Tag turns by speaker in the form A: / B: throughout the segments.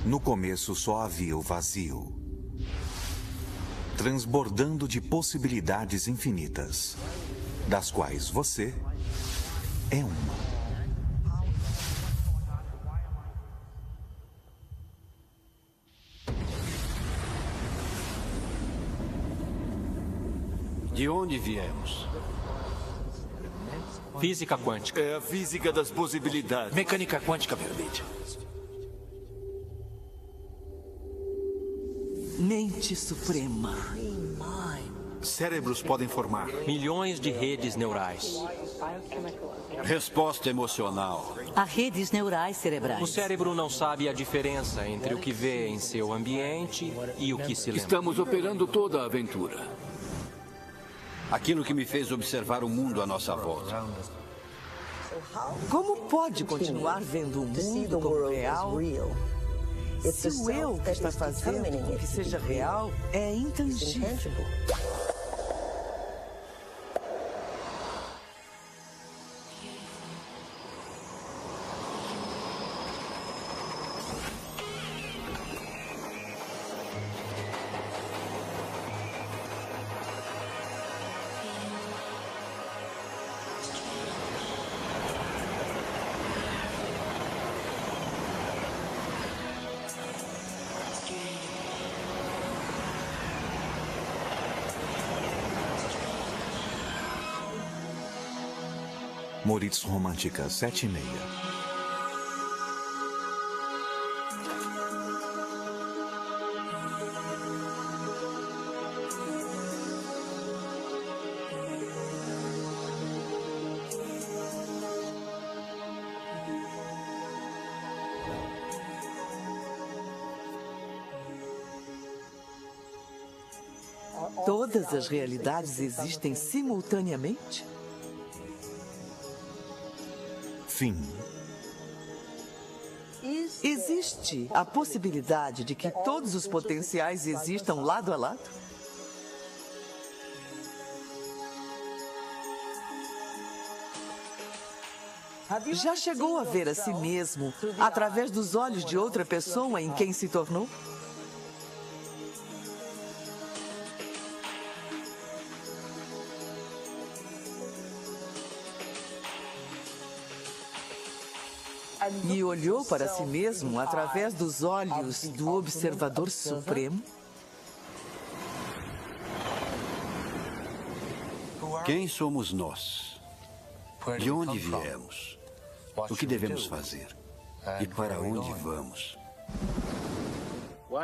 A: No começo só havia o vazio, transbordando de possibilidades infinitas, das quais você é uma.
B: De onde viemos?
C: Física quântica.
B: É a física das possibilidades.
D: Mecânica quântica verbete.
E: Mente suprema.
F: Cérebros podem formar.
C: Milhões de redes neurais.
B: Resposta emocional.
G: Há redes neurais cerebrais.
C: O cérebro não sabe a diferença entre o que vê em seu ambiente e o que se lembra.
H: Estamos operando toda a aventura.
B: Aquilo que me fez observar o mundo à nossa volta.
E: Como pode continuar vendo o mundo como real se o eu que está fazendo com que seja real é intangível?
A: Moritz Romântica 7:30.
E: Todas as realidades existem simultaneamente?
A: Fim.
E: Existe a possibilidade de que todos os potenciais existam lado a lado? Já chegou a ver a si mesmo através dos olhos de outra pessoa em quem se tornou? E olhou para si mesmo através dos olhos do observador supremo?
B: Quem somos nós? De onde viemos? O que devemos fazer? E para onde vamos?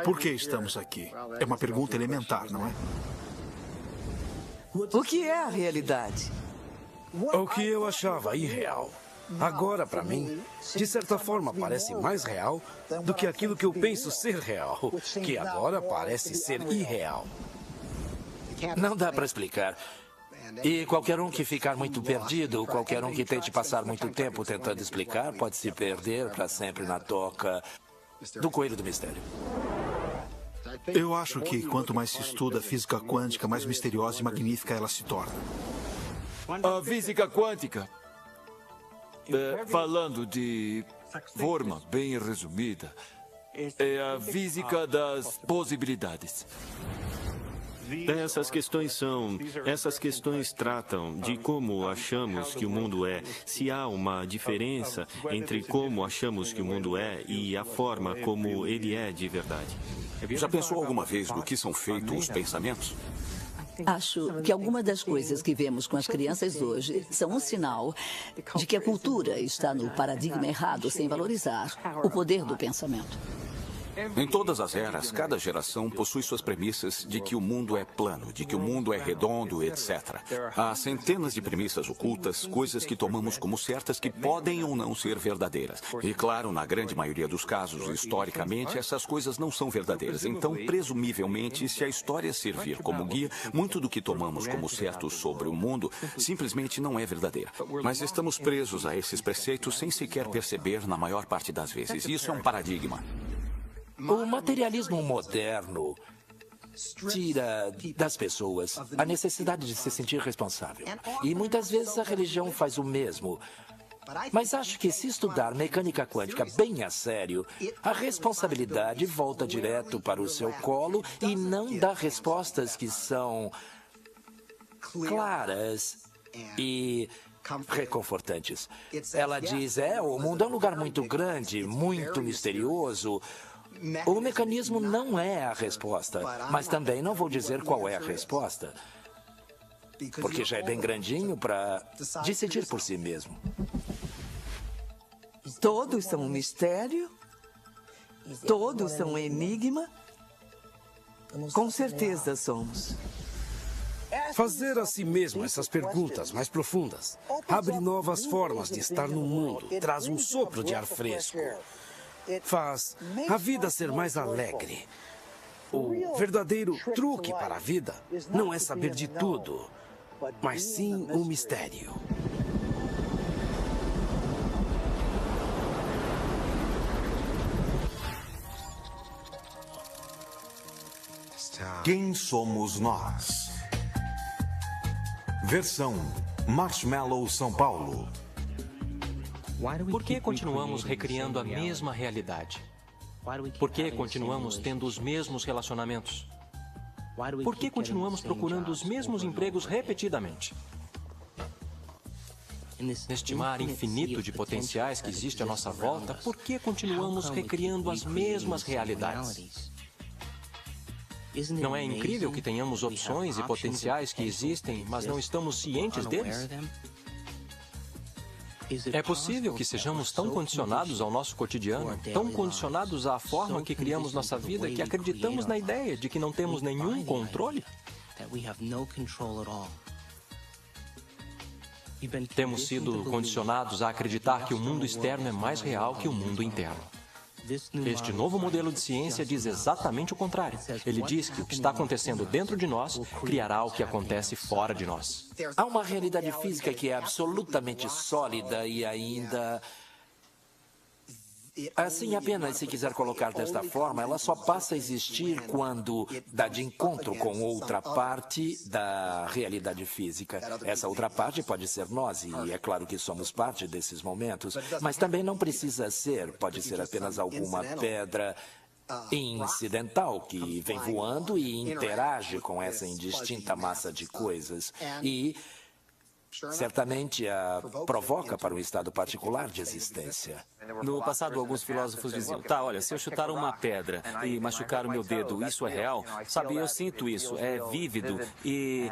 F: Por que estamos aqui? É uma pergunta elementar, não é?
E: O que é a realidade?
D: O que eu achava irreal. Agora, para mim, de certa forma, parece mais real do que aquilo que eu penso ser real, que agora parece ser irreal. Não dá para explicar. E qualquer um que ficar muito perdido, qualquer um que tente passar muito tempo tentando explicar, pode se perder para sempre na toca do coelho do mistério.
F: Eu acho que quanto mais se estuda a física quântica, mais misteriosa e magnífica ela se torna.
B: A física quântica. Falando de forma bem resumida, é a física das possibilidades.
I: Essas questões tratam de como achamos que o mundo é, se há uma diferença entre como achamos que o mundo é e a forma como ele é de verdade.
H: Já pensou alguma vez do que são feitos os pensamentos?
G: Acho que algumas das coisas que vemos com as crianças hoje são um sinal de que a cultura está no paradigma errado, sem valorizar o poder do pensamento.
H: Em todas as eras, cada geração possui suas premissas de que o mundo é plano, de que o mundo é redondo, etc. Há centenas de premissas ocultas, coisas que tomamos como certas que podem ou não ser verdadeiras. E claro, na grande maioria dos casos, historicamente, essas coisas não são verdadeiras. Então, presumivelmente, se a história servir como guia, muito do que tomamos como certo sobre o mundo simplesmente não é verdadeira. Mas estamos presos a esses preceitos sem sequer perceber na maior parte das vezes. Isso é um paradigma.
D: O materialismo moderno tira das pessoas a necessidade de se sentir responsável. E muitas vezes a religião faz o mesmo. Mas acho que se estudar mecânica quântica bem a sério, a responsabilidade volta direto para o seu colo e não dá respostas que são claras e reconfortantes. Ela diz, o mundo é um lugar muito grande, muito misterioso. O mecanismo não é a resposta, mas também não vou dizer qual é a resposta, porque já é bem grandinho para decidir por si mesmo.
E: Todos são um mistério? Todos são um enigma? Com certeza somos.
D: Fazer a si mesmo essas perguntas mais profundas abre novas formas de estar no mundo, traz um sopro de ar fresco, faz a vida ser mais alegre. O verdadeiro truque para a vida não é saber de tudo, mas sim o mistério.
A: Quem somos nós? Versão Marshmallow São Paulo.
C: Por que continuamos recriando a mesma realidade? Por que continuamos tendo os mesmos relacionamentos? Por que continuamos procurando os mesmos empregos repetidamente? Neste mar infinito de potenciais que existe à nossa volta, por que continuamos recriando as mesmas realidades? Não é incrível que tenhamos opções e potenciais que existem, mas não estamos cientes deles? É possível que sejamos tão condicionados ao nosso cotidiano, tão condicionados à forma que criamos nossa vida, que acreditamos na ideia de que não temos nenhum controle? Temos sido condicionados a acreditar que o mundo externo é mais real que o mundo interno. Este novo modelo de ciência diz exatamente o contrário. Ele diz que o que está acontecendo dentro de nós criará o que acontece fora de nós.
D: Há uma realidade física que é absolutamente sólida e ainda... Assim, apenas se quiser colocar desta forma, ela só passa a existir quando dá de encontro com outra parte da realidade física. Essa outra parte pode ser nós, e é claro que somos parte desses momentos, mas também não precisa ser, pode ser apenas alguma pedra incidental que vem voando e interage com essa indistinta massa de coisas. E certamente a provoca para um estado particular de existência.
J: No passado, alguns filósofos diziam, olha, se eu chutar uma pedra e machucar o meu dedo, isso é real? Sabe, eu sinto isso, é vívido e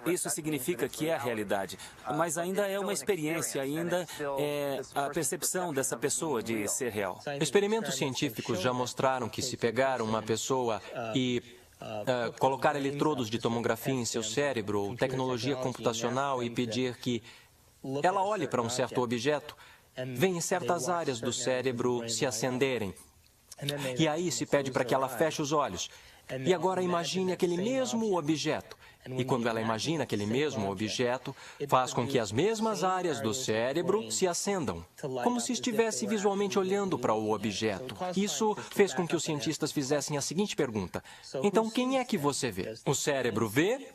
J: isso significa que é a realidade. Mas ainda é uma experiência, ainda é a percepção dessa pessoa de ser real.
C: Experimentos científicos já mostraram que se pegar uma pessoa e colocar eletrodos de tomografia em seu cérebro ou tecnologia computacional e pedir que ela olhe para um certo objeto, vem certas áreas do cérebro se acenderem. E aí se pede para que ela feche os olhos. E agora imagine aquele mesmo objeto. E quando ela imagina aquele mesmo objeto, faz com que as mesmas áreas do cérebro se acendam, como se estivesse visualmente olhando para o objeto. Isso fez com que os cientistas fizessem a seguinte pergunta: então, quem é que você vê? O cérebro vê?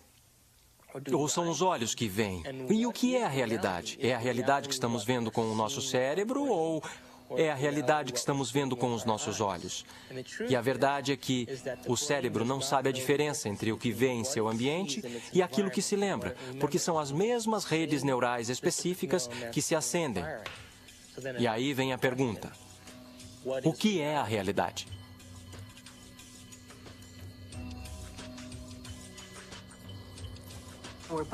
C: Ou são os olhos que veem? E o que é a realidade? É a realidade que estamos vendo com o nosso cérebro ou é a realidade que estamos vendo com os nossos olhos? E a verdade é que o cérebro não sabe a diferença entre o que vê em seu ambiente e aquilo que se lembra, porque são as mesmas redes neurais específicas que se acendem. E aí vem a pergunta: o que é a realidade?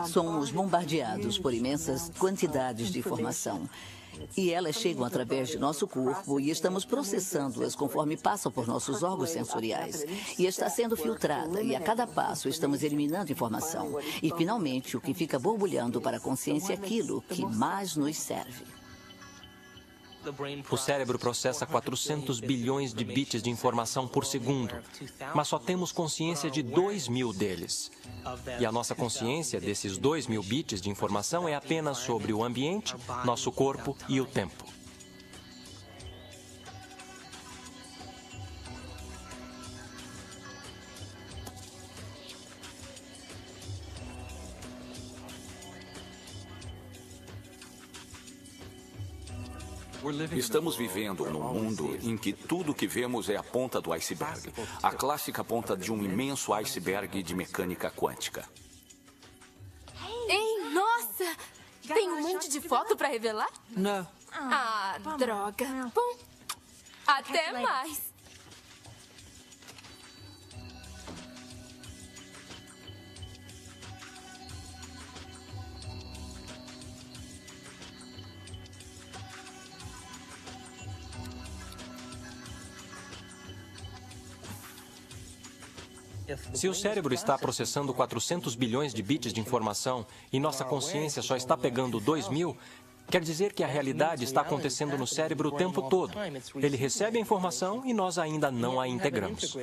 G: Somos bombardeados por imensas quantidades de informação. E elas chegam através de nosso corpo e estamos processando-as conforme passam por nossos órgãos sensoriais. E está sendo filtrada e a cada passo estamos eliminando informação. E finalmente o que fica borbulhando para a consciência é aquilo que mais nos serve.
C: O cérebro processa 400 bilhões de bits de informação por segundo, mas só temos consciência de 2.000 deles. E a nossa consciência desses 2.000 bits de informação é apenas sobre o ambiente, nosso corpo e o tempo.
H: Estamos vivendo num mundo em que tudo que vemos é a ponta do iceberg. A clássica ponta de um imenso iceberg de mecânica quântica.
K: Ei, nossa! Tem um monte de foto para revelar?
E: Não.
K: Ah, droga. Bom, até mais.
C: Se o cérebro está processando 400 bilhões de bits de informação e nossa consciência só está pegando 2.000, quer dizer que a realidade está acontecendo no cérebro o tempo todo. Ele recebe a informação e nós ainda não a integramos.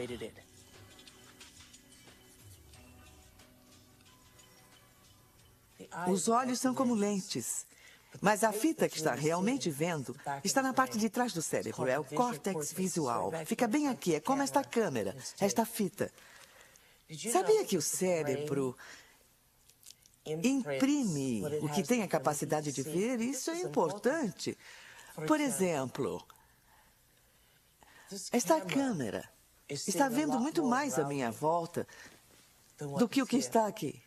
E: Os olhos são como lentes. Mas a fita que está realmente vendo está na parte de trás do cérebro. É o córtex visual. Fica bem aqui. É como esta câmera, esta fita. Sabia que o cérebro imprime o que tem a capacidade de ver? Isso é importante. Por exemplo, esta câmera está vendo muito mais à minha volta do que o que está aqui.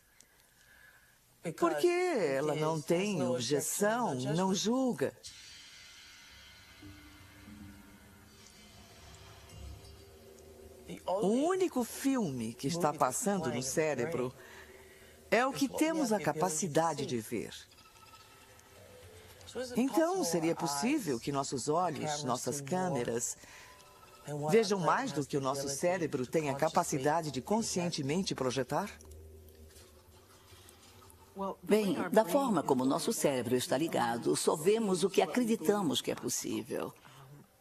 E: Porque ela não tem objeção, não julga. O único filme que está passando no cérebro é o que temos a capacidade de ver. Então, seria possível que nossos olhos, nossas câmeras, vejam mais do que o nosso cérebro tem a capacidade de conscientemente projetar?
G: Bem, da forma como nosso cérebro está ligado, só vemos o que acreditamos que é possível.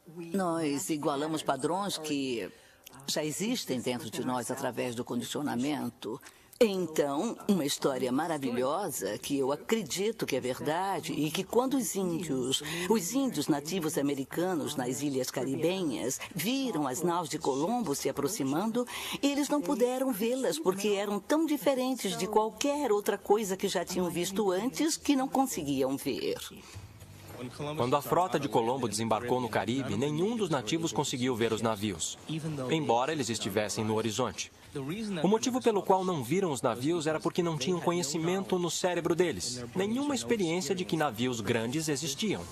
G: Nós igualamos padrões que já existem dentro de nós através do condicionamento. Então, uma história maravilhosa que eu acredito que é verdade e que quando os índios nativos americanos nas ilhas caribenhas viram as naus de Colombo se aproximando, eles não puderam vê-las porque eram tão diferentes de qualquer outra coisa que já tinham visto antes que não conseguiam ver.
C: Quando a frota de Colombo desembarcou no Caribe, nenhum dos nativos conseguiu ver os navios, embora eles estivessem no horizonte. O motivo pelo qual não viram os navios era porque não tinham conhecimento no cérebro deles, nenhuma experiência de que navios grandes existiam.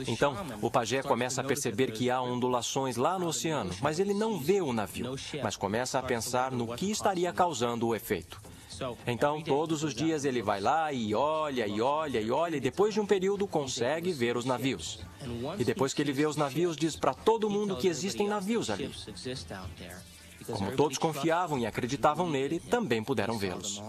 C: Então, o pajé começa a perceber que há ondulações lá no oceano, mas ele não vê o navio, mas começa a pensar no que estaria causando o efeito. Então, todos os dias ele vai lá e olha, e olha, e olha, e depois de um período consegue ver os navios. E depois que ele vê os navios, diz para todo mundo que existem navios ali. Como todos confiavam e acreditavam nele, também puderam vê-los.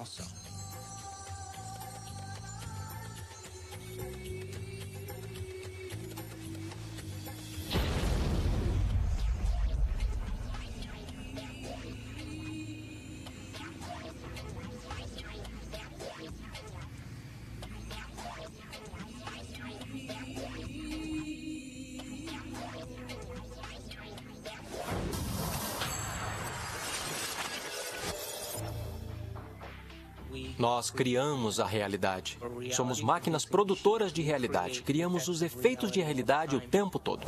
C: Nós criamos a realidade. Somos máquinas produtoras de realidade. Criamos os efeitos de realidade o tempo todo.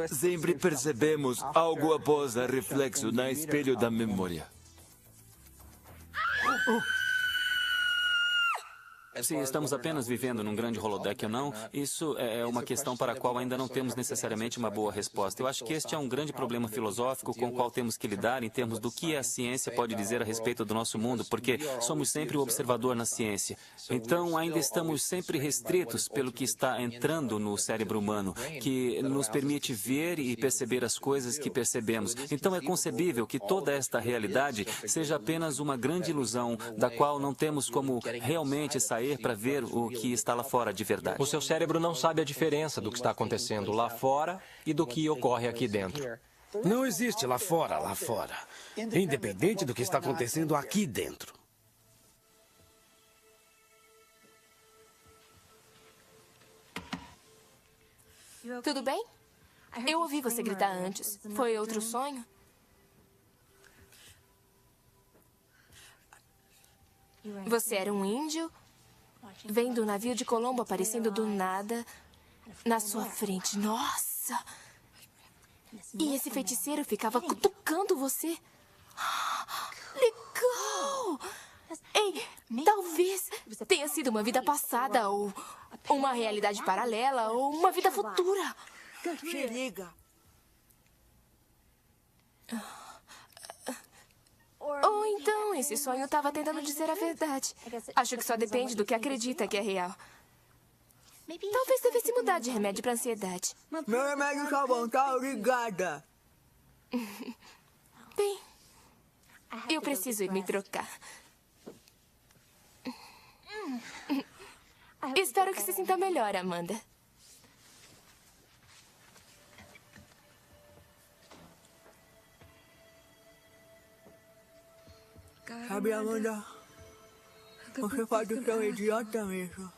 L: Sempre percebemos algo após a reflexo no espelho da memória.
J: Se estamos apenas vivendo num grande holodeck ou não, isso é uma questão para a qual ainda não temos necessariamente uma boa resposta. Eu acho que este é um grande problema filosófico com o qual temos que lidar em termos do que a ciência pode dizer a respeito do nosso mundo, porque somos sempre o observador na ciência. Então, ainda estamos sempre restritos pelo que está entrando no cérebro humano, que nos permite ver e perceber as coisas que percebemos. Então, é concebível que toda esta realidade seja apenas uma grande ilusão, da qual não temos como realmente sair para ver o que está lá fora de verdade.
C: O seu cérebro não sabe a diferença do que está acontecendo lá fora e do que ocorre aqui dentro.
D: Não existe lá fora, independente do que está acontecendo aqui dentro.
K: Tudo bem? Eu ouvi você gritar antes. Foi outro sonho? Você era um índio vendo o navio de Colombo aparecendo do nada na sua frente. Nossa! E esse feiticeiro ficava cutucando você. Legal! Ei, talvez tenha sido uma vida passada, ou uma realidade paralela, ou uma vida futura.
E: Se liga.
K: Ou então esse sonho estava tentando dizer a verdade. Acho que só depende do que acredita que é real. Talvez devesse mudar de remédio para ansiedade.
E: Meu remédio tá bom, tá? Obrigada.
K: Bem, eu preciso ir me trocar. Espero que se sinta melhor, Amanda.
E: Sabe, Amanda, você pode ser um idiota mesmo.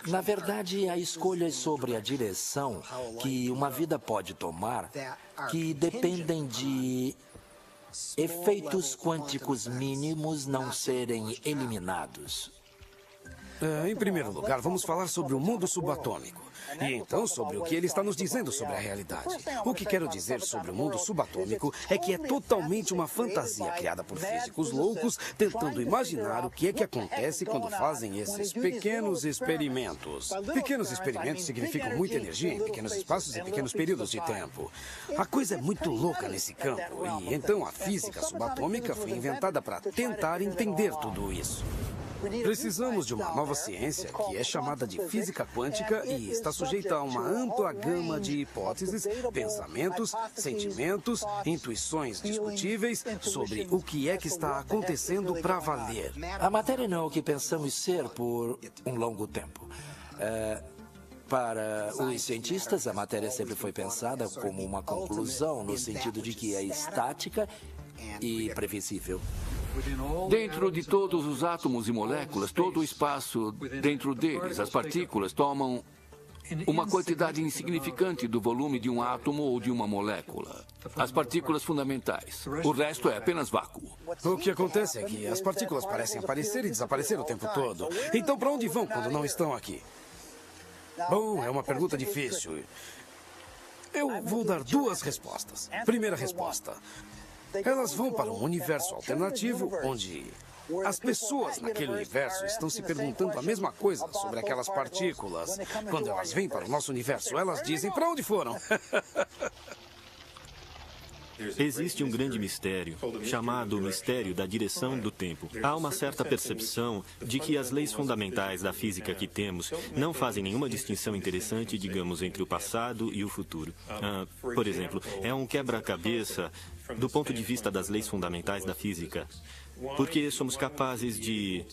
M: Na verdade, há escolhas sobre a direção que uma vida pode tomar que dependem de efeitos quânticos mínimos não serem eliminados.
D: Em primeiro lugar, vamos falar sobre o mundo subatômico. E então sobre o que ele está nos dizendo sobre a realidade. O que quero dizer sobre o mundo subatômico é que é totalmente uma fantasia criada por físicos loucos tentando imaginar o que é que acontece quando fazem esses pequenos experimentos. Pequenos experimentos significam muita energia em pequenos espaços e pequenos períodos de tempo. A coisa é muito louca nesse campo. E então a física subatômica foi inventada para tentar entender tudo isso. Precisamos de uma nova ciência que é chamada de física quântica e está sujeita a uma ampla gama de hipóteses, pensamentos, sentimentos, intuições discutíveis sobre o que é que está acontecendo para valer.
M: A matéria não é o que pensamos ser por um longo tempo. Para os cientistas, a matéria sempre foi pensada como uma conclusão, no sentido de que é estática e previsível.
N: Dentro de todos os átomos e moléculas, todo o espaço dentro deles, as partículas tomam uma quantidade insignificante do volume de um átomo ou de uma molécula. As partículas fundamentais. O resto é apenas vácuo.
D: O que acontece é que as partículas parecem aparecer e desaparecer o tempo todo. Então, para onde vão quando não estão aqui? Bom, é uma pergunta difícil. Eu vou dar duas respostas. Primeira resposta. Elas vão para um universo alternativo onde as pessoas naquele universo estão se perguntando a mesma coisa sobre aquelas partículas. Quando elas vêm para o nosso universo, elas dizem: para onde foram?
I: Existe um grande mistério, chamado mistério da direção do tempo. Há uma certa percepção de que as leis fundamentais da física que temos não fazem nenhuma distinção interessante, digamos, entre o passado e o futuro. Por exemplo, é um quebra-cabeça do ponto de vista das leis fundamentais da física, porque somos capazes de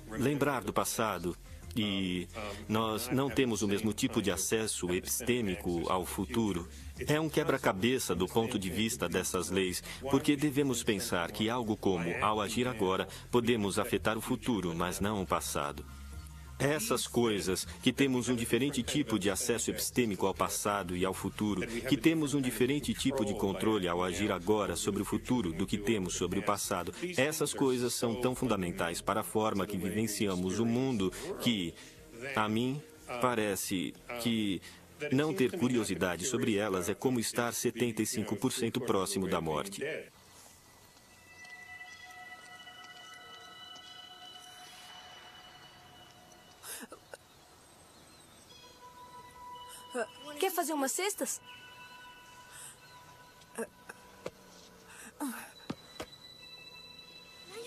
I: lembrar do passado. E nós não temos o mesmo tipo de acesso epistêmico ao futuro. É um quebra-cabeça do ponto de vista dessas leis, porque devemos pensar que algo como, ao agir agora, podemos afetar o futuro, mas não o passado. Essas coisas, que temos um diferente tipo de acesso epistêmico ao passado e ao futuro, que temos um diferente tipo de controle ao agir agora sobre o futuro do que temos sobre o passado, essas coisas são tão fundamentais para a forma que vivenciamos o mundo que, a mim, parece que não ter curiosidade sobre elas é como estar 75% próximo da morte.
O: Quer fazer umas cestas?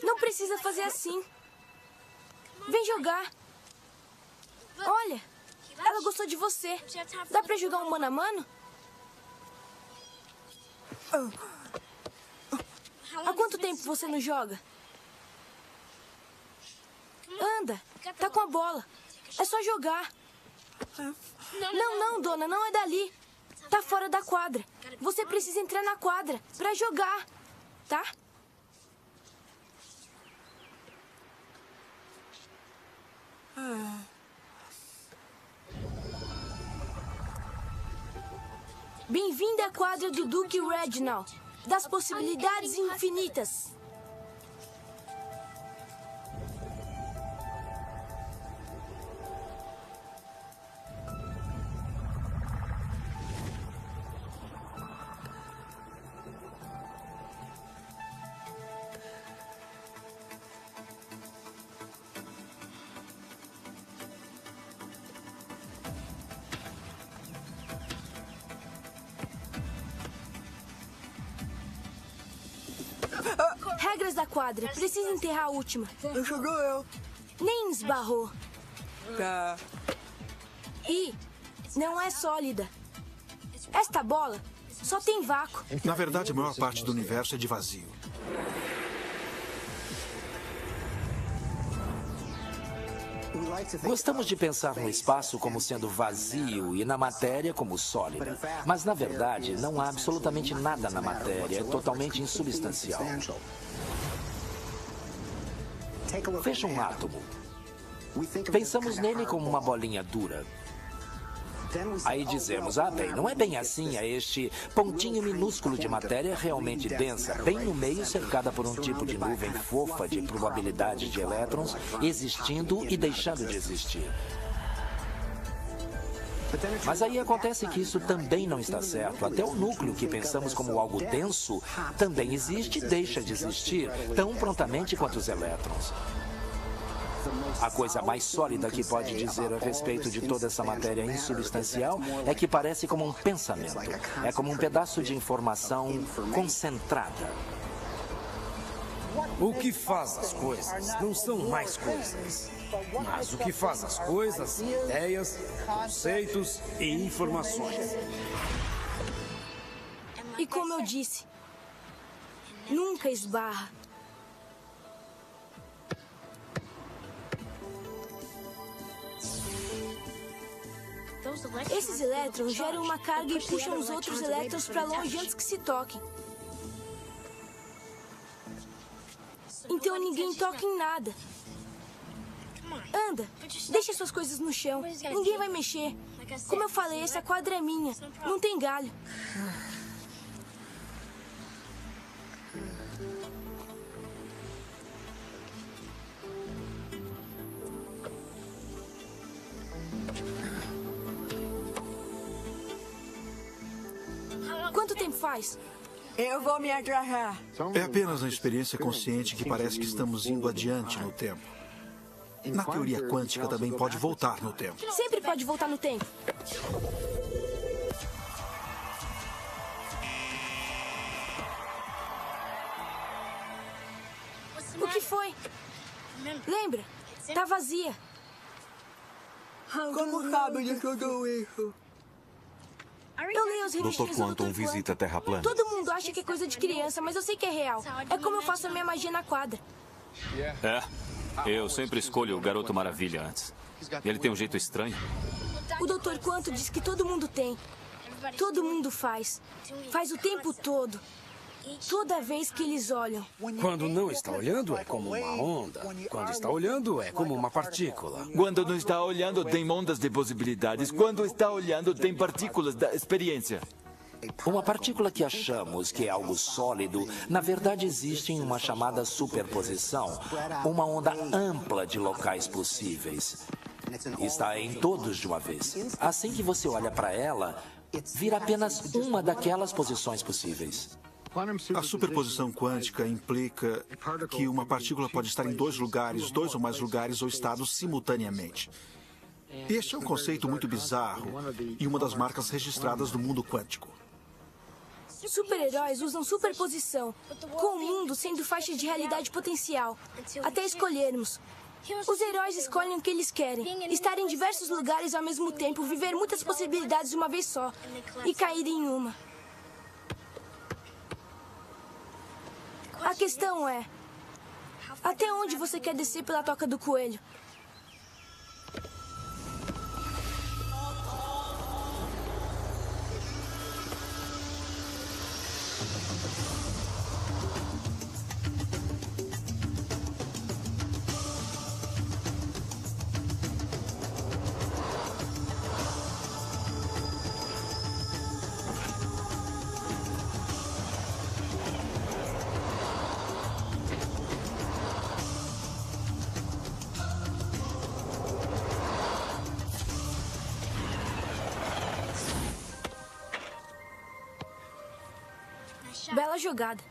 O: Não precisa fazer assim. Vem jogar. Olha, ela gostou de você. Dá pra jogar um mano a mano? Há quanto tempo você não joga? Anda, tá com a bola. É só jogar. Não, dona, não é dali. Tá fora da quadra. Você precisa entrar na quadra pra jogar, tá? Bem-vindo à quadra do Duque Reginald, das possibilidades infinitas. Regras da quadra. Precisa enterrar a última.
E: Deixa eu.
O: Nem esbarrou.
E: Tá.
O: E não é sólida. Esta bola só tem vácuo.
F: Na verdade, a maior parte do universo é de vazio.
M: Gostamos de pensar no espaço como sendo vazio e na matéria como sólida. Mas, na verdade, não há absolutamente nada na matéria. É totalmente insubstancial. Veja um átomo. Pensamos nele como uma bolinha dura. Aí dizemos, bem, não é bem assim, é este pontinho minúsculo de matéria realmente densa, bem no meio, cercada por um tipo de nuvem fofa de probabilidade de elétrons existindo e deixando de existir. Mas aí acontece que isso também não está certo. Até o núcleo, que pensamos como algo denso, também existe e deixa de existir, tão prontamente quanto os elétrons. A coisa mais sólida que pode dizer a respeito de toda essa matéria insubstancial é que parece como um pensamento. É como um pedaço de informação concentrada.
D: O que faz as coisas não são mais coisas. Mas o que faz as coisas são ideias, conceitos e informações.
O: E como eu disse, nunca esbarra. Esses elétrons geram uma carga e puxam os outros elétrons para longe antes que se toquem. Então ninguém toca em nada. Anda, deixa suas coisas no chão. Ninguém vai mexer. Como eu falei, essa quadra é minha. Não tem galho. Quanto tempo faz?
E: Eu vou me agarrar.
F: É apenas uma experiência consciente que parece que estamos indo adiante no tempo. Na teoria quântica também pode voltar no tempo.
O: Sempre pode voltar no tempo. O que foi? Lembra? Tá vazia.
E: Como sabe de tudo isso?
O: Eu leio as revistas
A: Dr. Quantum visita a Terra plana.
O: Todo mundo acha que é coisa de criança, mas eu sei que é real. É como eu faço a minha magia na quadra.
J: Eu sempre escolho o Garoto Maravilha antes. Ele tem um jeito estranho.
O: O Dr. Quantum diz que todo mundo tem. Todo mundo faz. Faz o tempo todo. Toda vez que eles olham.
D: Quando não está olhando, é como uma onda. Quando está olhando, é como uma partícula.
L: Quando não está olhando, tem ondas de possibilidades. Quando está olhando, tem partículas da experiência.
M: Uma partícula que achamos que é algo sólido, na verdade existe em uma chamada superposição, uma onda ampla de locais possíveis. Está em todos de uma vez. Assim que você olha para ela, vira apenas uma daquelas posições possíveis.
F: A superposição quântica implica que uma partícula pode estar em dois lugares, dois ou mais lugares ou estados simultaneamente. Este é um conceito muito bizarro e uma das marcas registradas do mundo quântico.
O: Super-heróis usam superposição, com o mundo sendo faixa de realidade potencial, até escolhermos. Os heróis escolhem o que eles querem, estar em diversos lugares ao mesmo tempo, viver muitas possibilidades de uma vez só e cair em uma. A questão é, até onde você quer descer pela toca do coelho? Bela jogada.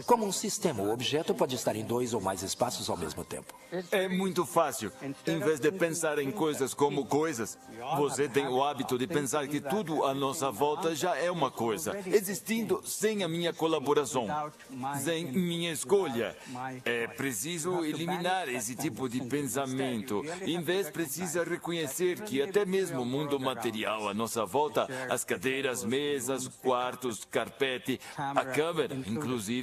M: Como um sistema, o objeto pode estar em 2 ou mais espaços ao mesmo tempo.
L: É muito fácil. Em vez de pensar em coisas como coisas, você tem o hábito de pensar que tudo à nossa volta já é uma coisa, existindo sem a minha colaboração, sem minha escolha. É preciso eliminar esse tipo de pensamento. Em vez, precisa reconhecer que até mesmo o mundo material à nossa volta, as cadeiras, mesas, quartos, carpete, a câmera, inclusive,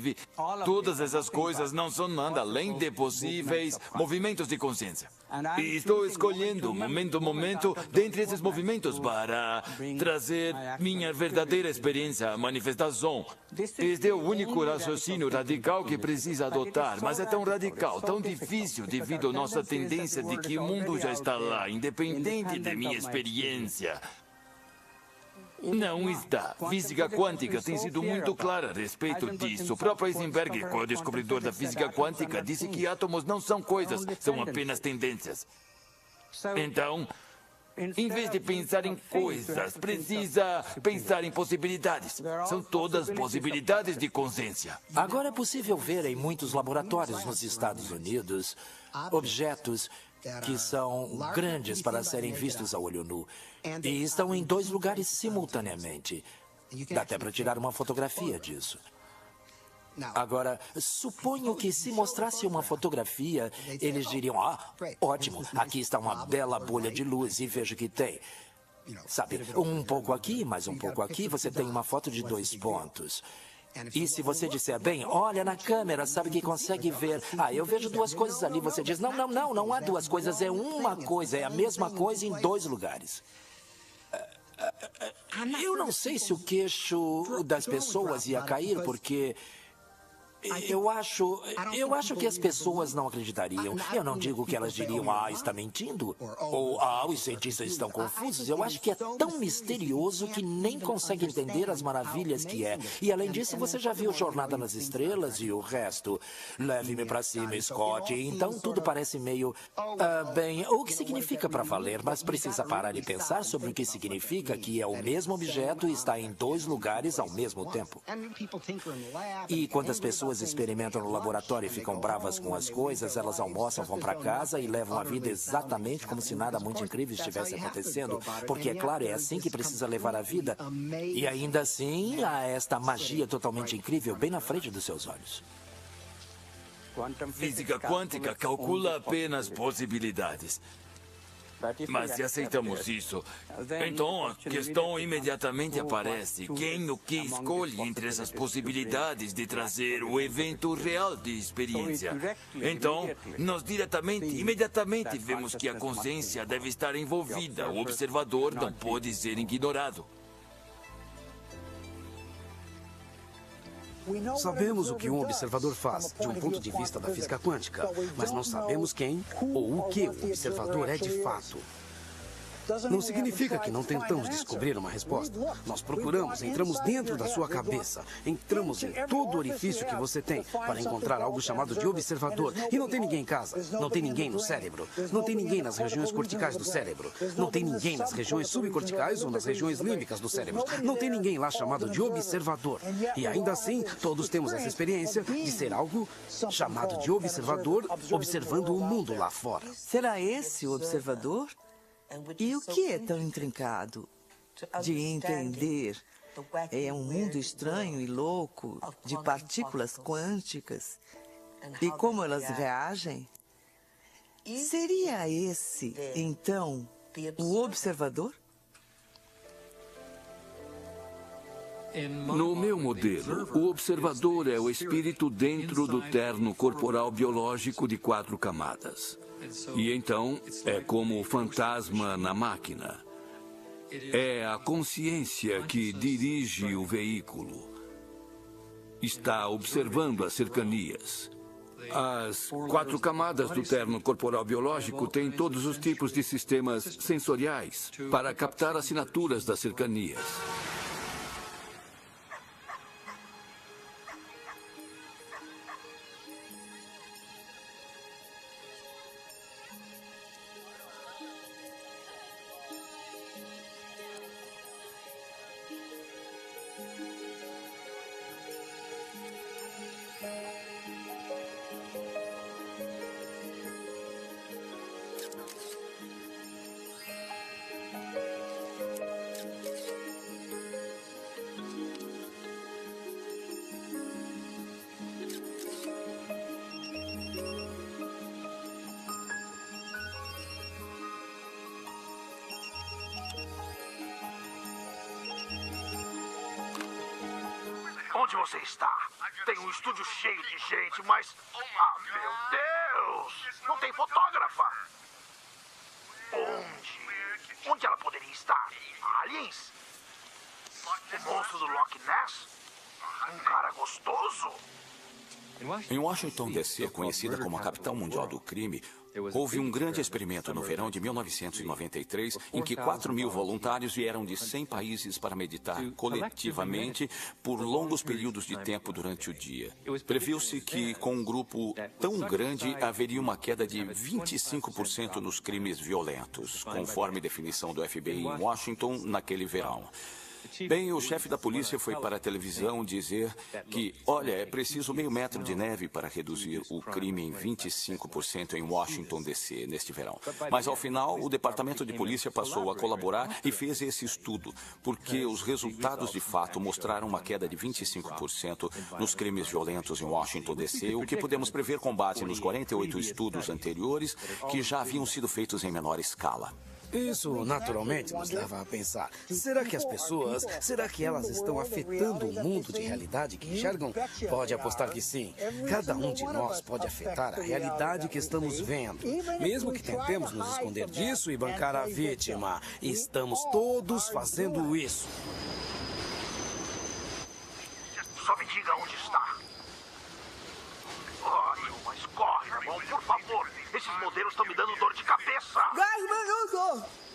L: todas essas coisas não são nada além de possíveis movimentos de consciência. E estou escolhendo momento a momento dentre esses movimentos para trazer minha verdadeira experiência à manifestação. Este é o único raciocínio radical que precisa adotar, mas é tão radical, tão difícil devido à nossa tendência de que o mundo já está lá, independente de minha experiência. Não está. Física quântica tem sido muito clara a respeito disso. O próprio Heisenberg, o descobridor da física quântica, disse que átomos não são coisas, são apenas tendências. Então, em vez de pensar em coisas, precisa pensar em possibilidades. São todas possibilidades de consciência.
M: Agora é possível ver em muitos laboratórios nos Estados Unidos objetos que são grandes para serem vistos a olho nu e estão em 2 lugares simultaneamente. Dá até para tirar uma fotografia disso. Agora, suponho que se mostrasse uma fotografia, eles diriam, ótimo, aqui está uma bela bolha de luz e veja o que tem. Sabe, um pouco aqui, mais um pouco aqui, você tem uma foto de 2 pontos. E se você disser, bem, olha na câmera, sabe que consegue ver. Eu vejo 2 coisas ali. Você diz, não há 2 coisas, é uma coisa, é a mesma coisa em 2 lugares. Eu não sei se o queixo das pessoas ia cair, porque eu acho que as pessoas não acreditariam. Eu não digo que elas diriam, está mentindo, ou os cientistas estão confusos. Eu acho que é tão misterioso que nem consegue entender as maravilhas que é. E além disso, você já viu Jornada nas Estrelas e o resto. Leve-me para cima, Scott. Então tudo parece meio... bem, o que significa para valer, mas precisa parar e pensar sobre o que significa que é o mesmo objeto e está em 2 lugares ao mesmo tempo. E quando as pessoas experimentam no laboratório e ficam bravas com as coisas, elas almoçam, vão para casa e levam a vida exatamente como se nada muito incrível estivesse acontecendo, porque, é claro, é assim que precisa levar a vida. E ainda assim, há esta magia totalmente incrível bem na frente dos seus olhos.
L: Física quântica calcula apenas possibilidades. Mas se aceitamos isso, então a questão imediatamente aparece. Quem o que escolhe entre essas possibilidades de trazer o evento real de experiência? Então, nós imediatamente vemos que a consciência deve estar envolvida. O observador não pode ser ignorado.
D: Sabemos o que um observador faz, de um ponto de vista da física quântica, mas não sabemos quem ou o que o observador é de fato. Não significa que não tentamos descobrir uma resposta. Nós procuramos, entramos dentro da sua cabeça, entramos em todo o orifício que você tem para encontrar algo chamado de observador. E não tem ninguém em casa, não tem ninguém no cérebro, não tem ninguém nas regiões corticais do cérebro, não tem ninguém nas regiões subcorticais ou nas regiões límbicas do cérebro. Não tem ninguém lá chamado de observador. E ainda assim, todos temos essa experiência de ser algo chamado de observador, observando o mundo lá fora.
E: Será esse o observador? E o que é tão intrincado de entender? É um mundo estranho e louco de partículas quânticas e como elas reagem? Seria esse, então, o observador?
N: No meu modelo, o observador é o espírito dentro do terno corporal biológico de 4 camadas. E então, é como o fantasma na máquina. É a consciência que dirige o veículo. Está observando as cercanias. As 4 camadas do terno corporal biológico têm todos os tipos de sistemas sensoriais para captar assinaturas das cercanias.
P: Onde você está? Tem um estúdio cheio de gente, mas... Ah, meu Deus! Não tem fotógrafa! Onde? Onde ela poderia estar? Aliens? O monstro do Loch Ness? Um cara gostoso?
H: Em Washington, D.C., conhecida como a capital mundial do crime, houve um grande experimento no verão de 1993, em que 4.000 voluntários vieram de 100 países para meditar coletivamente por longos períodos de tempo durante o dia. Previu-se que, com um grupo tão grande, haveria uma queda de 25% nos crimes violentos, conforme definição do FBI em Washington naquele verão. Bem, o chefe da polícia foi para a televisão dizer que, olha, é preciso meio metro de neve para reduzir o crime em 25% em Washington, D.C., neste verão. Mas, ao final, o departamento de polícia passou a colaborar e fez esse estudo, porque os resultados, de fato, mostraram uma queda de 25% nos crimes violentos em Washington, D.C., o que podemos prever com base nos 48 estudos anteriores que já haviam sido feitos em menor escala.
D: Isso, naturalmente, nos leva a pensar. Será que as pessoas, será que elas estão afetando o mundo de realidade que enxergam? Pode apostar que sim. Cada um de nós pode afetar a realidade que estamos vendo. Mesmo que tentemos nos esconder disso e bancar a vítima. Estamos todos fazendo isso.
P: Só me diga onde está. Ótimo, mas corre, irmão, por favor. Esses modelos estão me dando dor de cabeça.
E: 10 minutos!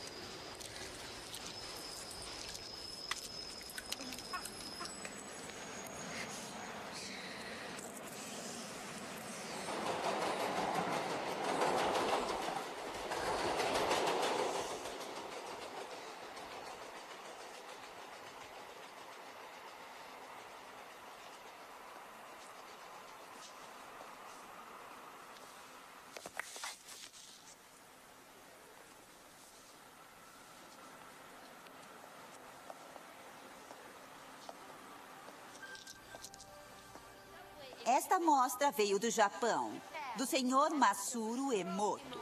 Q: Esta mostra veio do Japão, do Sr. Masaru Emoto.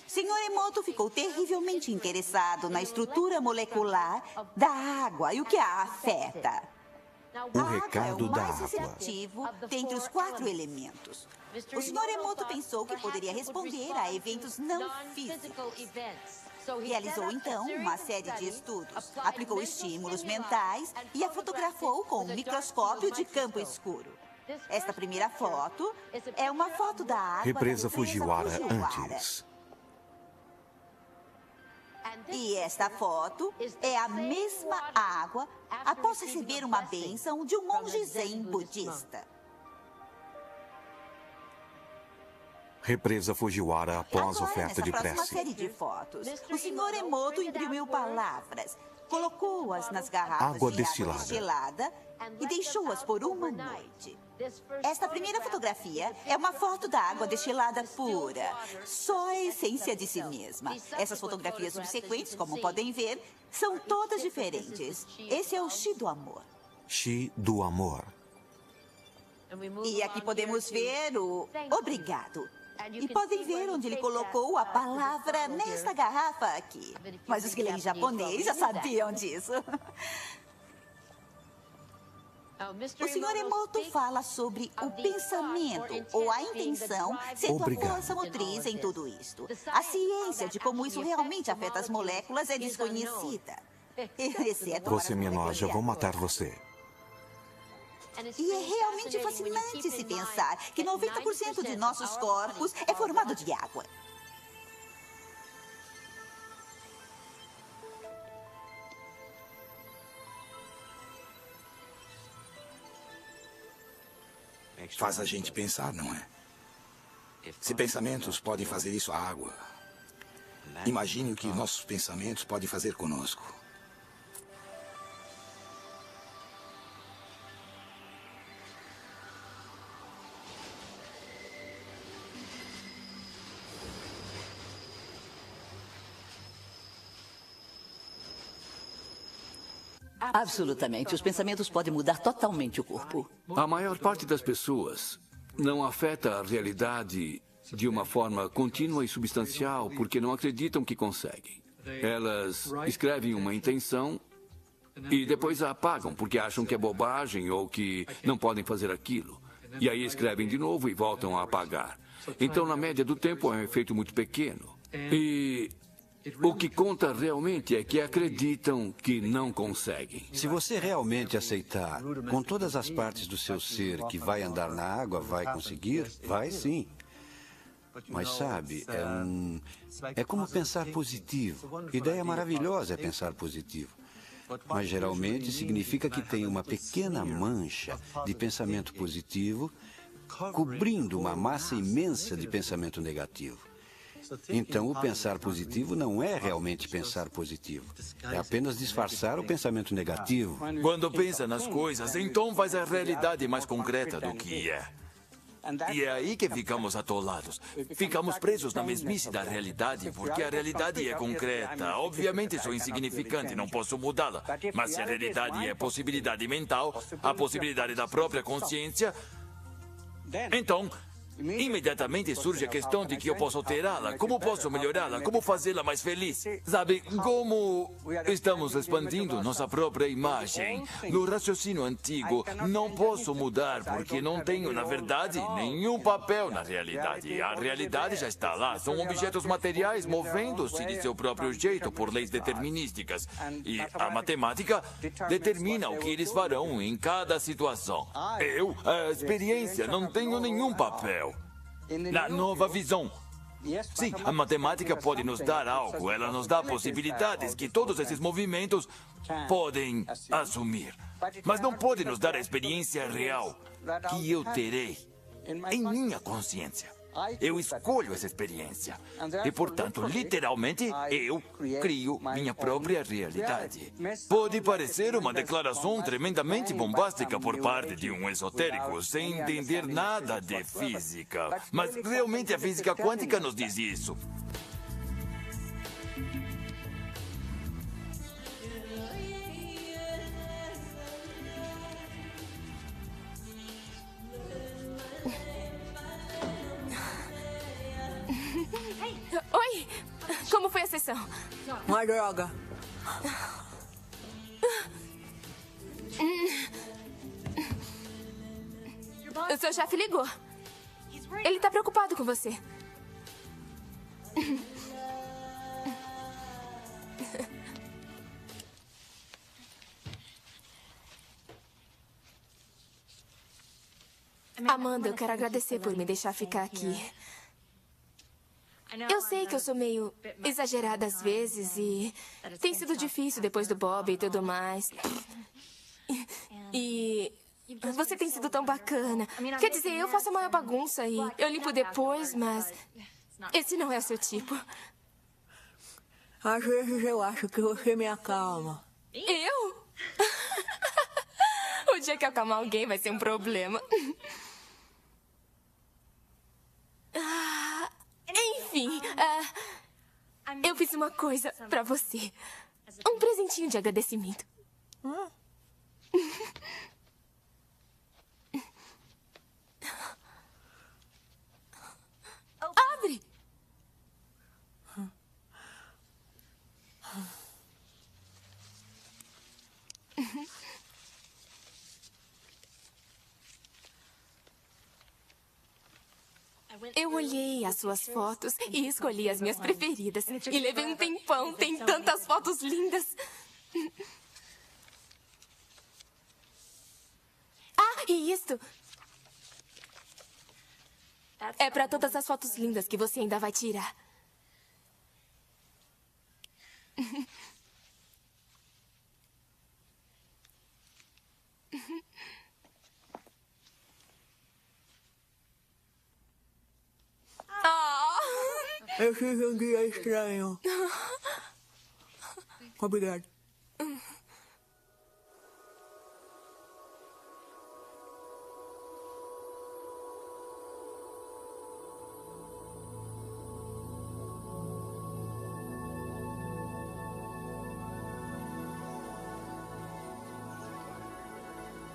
Q: Sr. Emoto ficou terrivelmente interessado na estrutura molecular da água e o que a afeta.
A: O recado da
Q: A água é o mais
A: água.
Q: sensitivo dentre os 4 elementos. O Sr. Emoto pensou que poderia responder a eventos não físicos. Realizou, então, uma série de estudos, aplicou estímulos mentais e a fotografou com um microscópio de campo escuro. Esta primeira foto é uma foto da água
A: Represa
Q: da
A: Fujiwara antes.
Q: E esta foto é a mesma água após receber uma bênção de um monge zen budista.
A: Represa Fujiwara após
Q: Agora,
A: oferta de
Q: nessa próxima
A: prece.
Q: série de fotos, o Sr. Emoto imprimiu palavras, colocou-as nas garrafas
A: Água
Q: de
A: destilada.
Q: água destilada e deixou-as por uma noite. Esta primeira fotografia é uma foto da água destilada pura, só a essência de si mesma. Essas fotografias subsequentes, como podem ver, são todas diferentes. Esse é o Chi do amor.
A: Chi do amor.
Q: E aqui podemos ver o obrigado. E podem ver onde ele colocou a palavra nesta garrafa aqui. Mas os que leem japonês já sabiam disso. O Sr. Emoto fala sobre o pensamento ou a intenção sendo
A: Obrigado.
Q: a força motriz em tudo isto. A ciência de como isso realmente afeta as moléculas é desconhecida. Exceto
A: Você
Q: para
A: me
Q: os
A: enoja, vou matar você.
Q: E é realmente fascinante se pensar que 90% de nossos corpos é formado de água.
R: Faz a gente pensar, não é? Se pensamentos podem fazer isso à água, imagine o que nossos pensamentos podem fazer conosco.
G: Absolutamente. Os pensamentos podem mudar totalmente o corpo.
N: A maior parte das pessoas não afeta a realidade de uma forma contínua e substancial porque não acreditam que conseguem. Elas escrevem uma intenção E depois a apagam porque acham que é bobagem ou que não podem fazer aquilo. E aí escrevem de novo e voltam a apagar. Então, na média do tempo, é um efeito muito pequeno. E o que conta realmente é que acreditam que não conseguem.
B: Se você realmente aceitar, com todas as partes do seu ser, que vai andar na água, vai conseguir, vai sim. Mas sabe, é como pensar positivo. Ideia maravilhosa é pensar positivo. Mas geralmente significa que tem uma pequena mancha de pensamento positivo cobrindo uma massa imensa de pensamento negativo. Então, o pensar positivo não é realmente pensar positivo. É apenas disfarçar o pensamento negativo.
L: Quando pensa nas coisas, então faz a realidade mais concreta do que é. E é aí que ficamos atolados. Ficamos presos na mesmice da realidade, porque a realidade é concreta. Obviamente sou insignificante, não posso mudá-la. Mas se a realidade é possibilidade mental, a possibilidade da própria consciência, então, imediatamente surge a questão de que eu posso alterá-la. Como posso melhorá-la? Como fazê-la mais feliz? Sabe, como estamos expandindo nossa própria imagem. No raciocínio antigo, não posso mudar porque não tenho, na verdade, nenhum papel na realidade. A realidade já está lá. São objetos materiais movendo-se de seu próprio jeito por leis determinísticas. E a matemática determina o que eles farão em cada situação. Eu, a experiência, não tenho nenhum papel. Na nova visão. Sim, a matemática pode nos dar algo, ela nos dá possibilidades que todos esses movimentos podem assumir. Mas não pode nos dar a experiência real que eu terei em minha consciência. Eu escolho essa experiência. E, portanto, literalmente, eu crio minha própria realidade. Pode parecer uma declaração tremendamente bombástica por parte de um esotérico, sem entender nada de física. Mas, realmente, a física quântica nos diz isso.
K: Oi, como foi a sessão?
E: Uma droga.
K: O seu chefe ligou. Ele está preocupado com você. Amanda, eu quero agradecer por me deixar ficar aqui. Eu sei que eu sou meio exagerada às vezes e tem sido difícil depois do Bob e tudo mais. E você tem sido tão bacana. Quer dizer, eu faço a maior bagunça e eu limpo depois, mas esse não é o seu tipo.
E: Às vezes eu acho que você me acalma.
K: Eu? O dia que eu acalmar alguém vai ser um problema. Enfim, eu fiz uma coisa pra você. Um presentinho de agradecimento. Abre! Eu olhei as suas fotos e escolhi as minhas preferidas. E levei um tempão, tem tantas fotos lindas. Ah, e isto é para todas as fotos lindas que você ainda vai tirar.
E: Eu tive um dia estranho. Obrigado.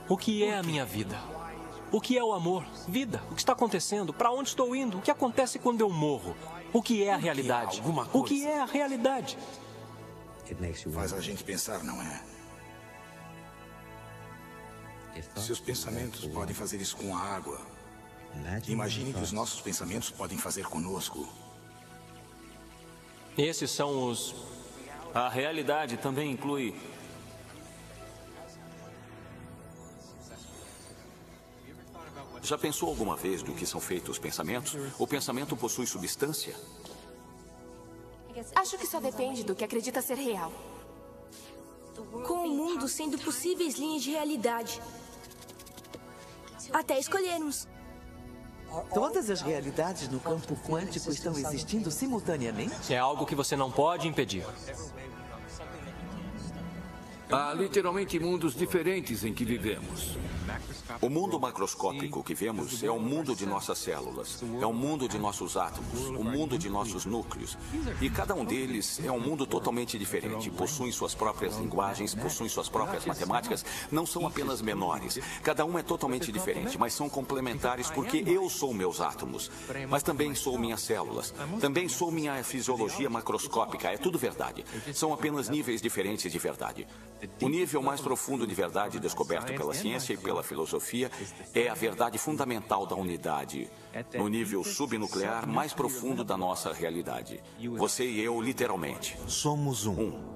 C: O que é a minha vida? O que é o amor? Vida. O que está acontecendo? Para onde estou indo? O que acontece quando eu morro? O que é a realidade? O que é a realidade?
R: Faz a gente pensar, não é? Se os pensamentos podem fazer isso com a água, imagine o que os nossos pensamentos podem fazer conosco.
C: Esses são os...
J: A realidade também inclui...
H: Já pensou alguma vez do que são feitos os pensamentos? O pensamento possui substância?
K: Acho que só depende do que acredita ser real.
O: Com o mundo sendo possíveis linhas de realidade. Até escolhermos.
E: Todas as realidades no campo quântico estão existindo simultaneamente?
C: É algo que você não pode impedir.
N: Há literalmente mundos diferentes em que vivemos.
H: O mundo macroscópico que vemos é o mundo de nossas células, é o mundo de nossos átomos, o mundo de nossos núcleos. E cada um deles é um mundo totalmente diferente. Possuem suas próprias linguagens, possuem suas próprias matemáticas. Não são apenas menores. Cada um é totalmente diferente, mas são complementares porque eu sou meus átomos. Mas também sou minhas células. Também sou minha fisiologia macroscópica. É tudo verdade. São apenas níveis diferentes de verdade. O nível mais profundo de verdade descoberto pela ciência e pela filosofia é a verdade fundamental da unidade, no nível subnuclear mais profundo da nossa realidade. Você e eu, literalmente.
A: Somos um.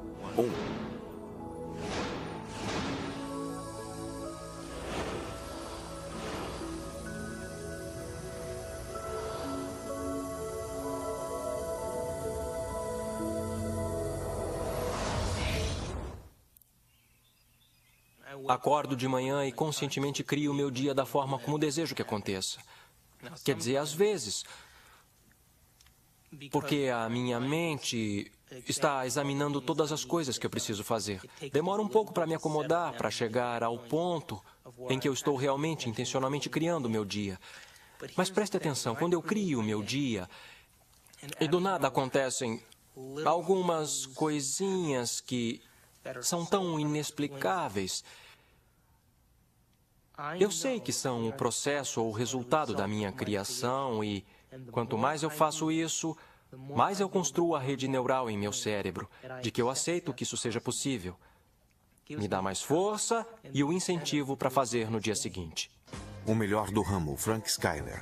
C: Acordo de manhã e conscientemente crio o meu dia da forma como desejo que aconteça. Quer dizer, às vezes, porque a minha mente está examinando todas as coisas que eu preciso fazer. Demora um pouco para me acomodar, para chegar ao ponto em que eu estou realmente, intencionalmente criando o meu dia. Mas preste atenção, quando eu crio o meu dia, e do nada acontecem algumas coisinhas que são tão inexplicáveis. Eu sei que são o processo ou o resultado da minha criação e, quanto mais eu faço isso, mais eu construo a rede neural em meu cérebro, de que eu aceito que isso seja possível. Me dá mais força e o incentivo para fazer no dia seguinte.
A: O melhor do ramo, Frank Skyler.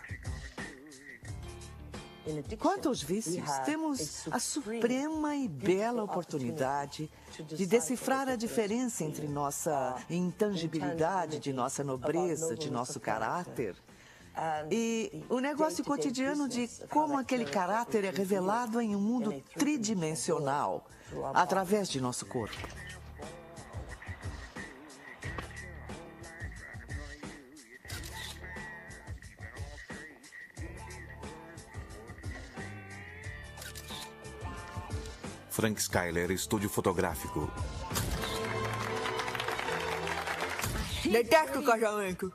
E: Quanto aos vícios, temos a suprema e bela oportunidade de decifrar a diferença entre nossa intangibilidade, de nossa nobreza, de nosso caráter, e o negócio cotidiano de como aquele caráter é revelado em um mundo tridimensional, através de nosso corpo.
A: Frank Skyler, estúdio fotográfico.
E: Detesto o casamento.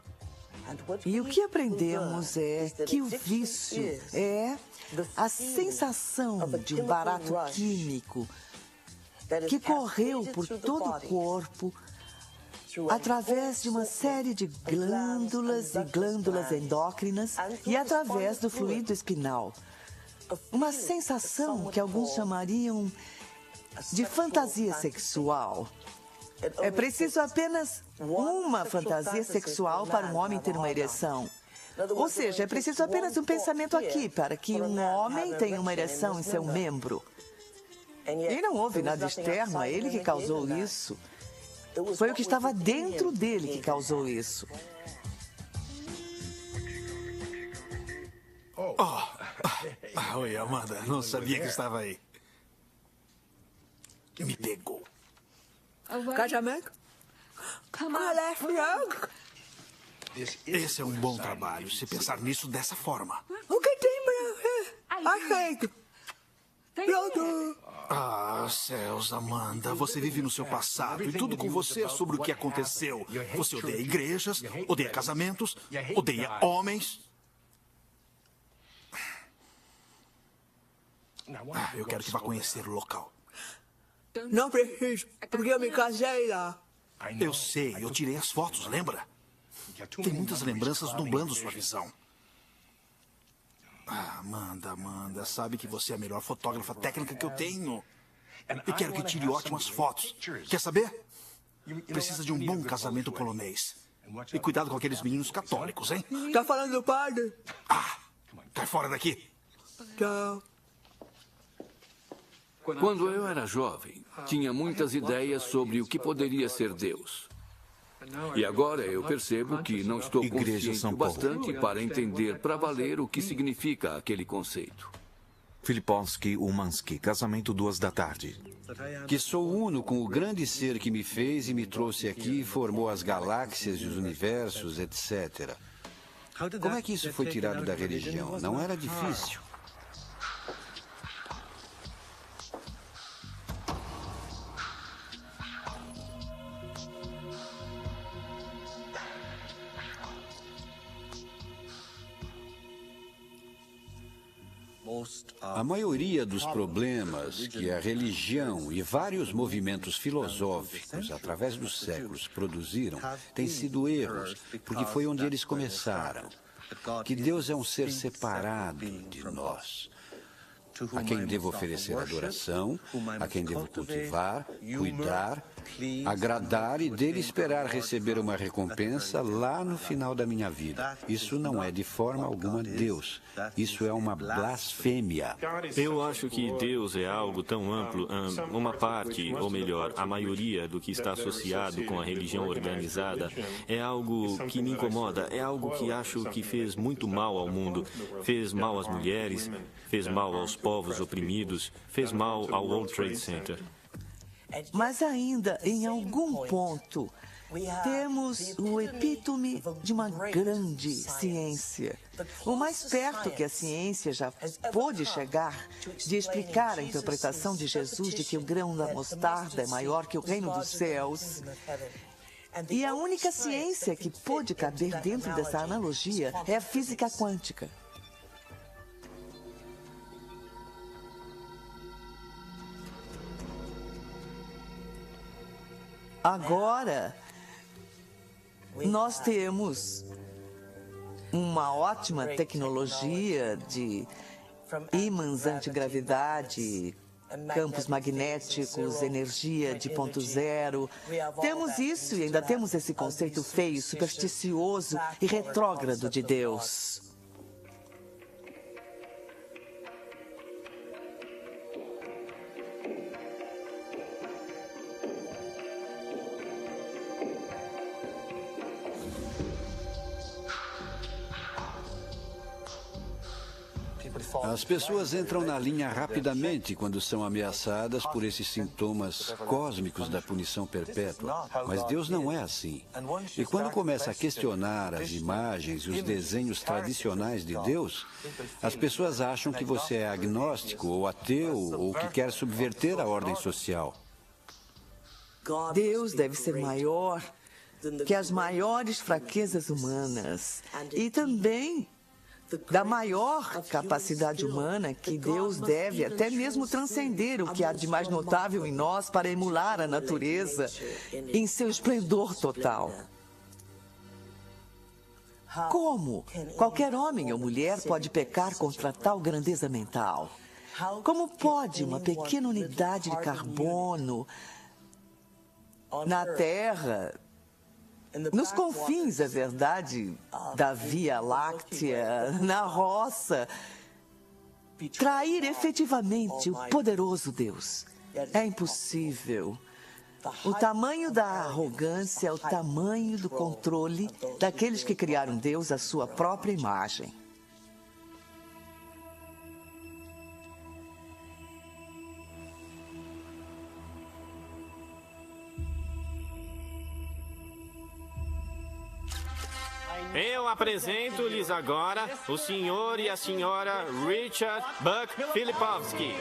E: E o que aprendemos é que o vício é a sensação de um barato químico que correu por todo o corpo através de uma série de glândulas e glândulas endócrinas e através do fluido espinal. Uma sensação que alguns chamariam de fantasia sexual. É preciso apenas uma fantasia sexual para um homem ter uma ereção. Ou seja, é preciso apenas um pensamento aqui para que um homem tenha uma ereção em seu membro. E não houve nada externo a ele que causou isso. Foi o que estava dentro dele que causou isso.
F: Oi, Amanda. Não sabia que estava aí. Me pegou.
E: Casamento?
F: Esse é um bom trabalho, se pensar nisso dessa forma.
E: O que tem para aceito? Pronto.
F: Ah, céus, Amanda, você vive no seu passado e tudo com você é sobre o que aconteceu. Você odeia igrejas, odeia casamentos, odeia homens. Eu quero que vá conhecer o local.
E: Não preciso, porque eu me casei lá.
F: Eu sei, eu tirei as fotos, lembra? Tem muitas lembranças nublando sua visão. Amanda, sabe que você é a melhor fotógrafa técnica que eu tenho. E quero que tire ótimas fotos. Quer saber? Precisa de um bom casamento polonês. E cuidado com aqueles meninos católicos, hein?
E: Tá falando do padre?
F: Cai fora daqui.
E: Tchau.
N: Quando eu era jovem, tinha muitas ideias sobre o que poderia ser Deus. E agora eu percebo que não estou consciente o bastante para entender para valer o que significa aquele conceito.
A: Filipowski Umansky, casamento 2h.
B: Que sou uno com o grande ser que me fez e me trouxe aqui e formou as galáxias e os universos, etc. Como é que isso foi tirado da religião? Não era difícil. A maioria dos problemas que a religião e vários movimentos filosóficos, através dos séculos, produziram, têm sido erros, porque foi onde eles começaram. Que Deus é um ser separado de nós, a quem devo oferecer adoração, a quem devo cultivar, cuidar, agradar e dele esperar receber uma recompensa lá no final da minha vida. Isso não é de forma alguma Deus. Isso é uma blasfêmia.
I: Eu acho que Deus é algo tão amplo, uma parte, ou melhor, a maioria do que está associado com a religião organizada é algo que me incomoda, é algo que acho que fez muito mal ao mundo, fez mal às mulheres, fez mal aos povos oprimidos, fez mal ao World Trade Center.
E: Mas ainda, em algum ponto, temos o epítome de uma grande ciência. O mais perto que a ciência já pôde chegar de explicar a interpretação de Jesus de que o grão da mostarda é maior que o reino dos céus. E a única ciência que pôde caber dentro dessa analogia é a física quântica. Agora, nós temos uma ótima tecnologia de ímãs antigravidade, campos magnéticos, energia de ponto zero. Temos isso e ainda temos esse conceito feio, supersticioso e retrógrado de Deus.
B: As pessoas entram na linha rapidamente quando são ameaçadas por esses sintomas cósmicos da punição perpétua. Mas Deus não é assim. E quando começa a questionar as imagens e os desenhos tradicionais de Deus, as pessoas acham que você é agnóstico ou ateu ou que quer subverter a ordem social.
E: Deus deve ser maior que as maiores fraquezas humanas e também da maior capacidade humana que Deus deve até mesmo transcender o que há de mais notável em nós para emular a natureza em seu esplendor total. Como qualquer homem ou mulher pode pecar contra tal grandeza mental? Como pode uma pequena unidade de carbono na Terra, nos confins, é verdade, da Via Láctea, na roça, trair efetivamente o poderoso Deus? É impossível. O tamanho da arrogância é o tamanho do controle daqueles que criaram Deus à sua própria imagem.
I: Eu apresento-lhes agora o senhor e a senhora Richard Buck Filipowski.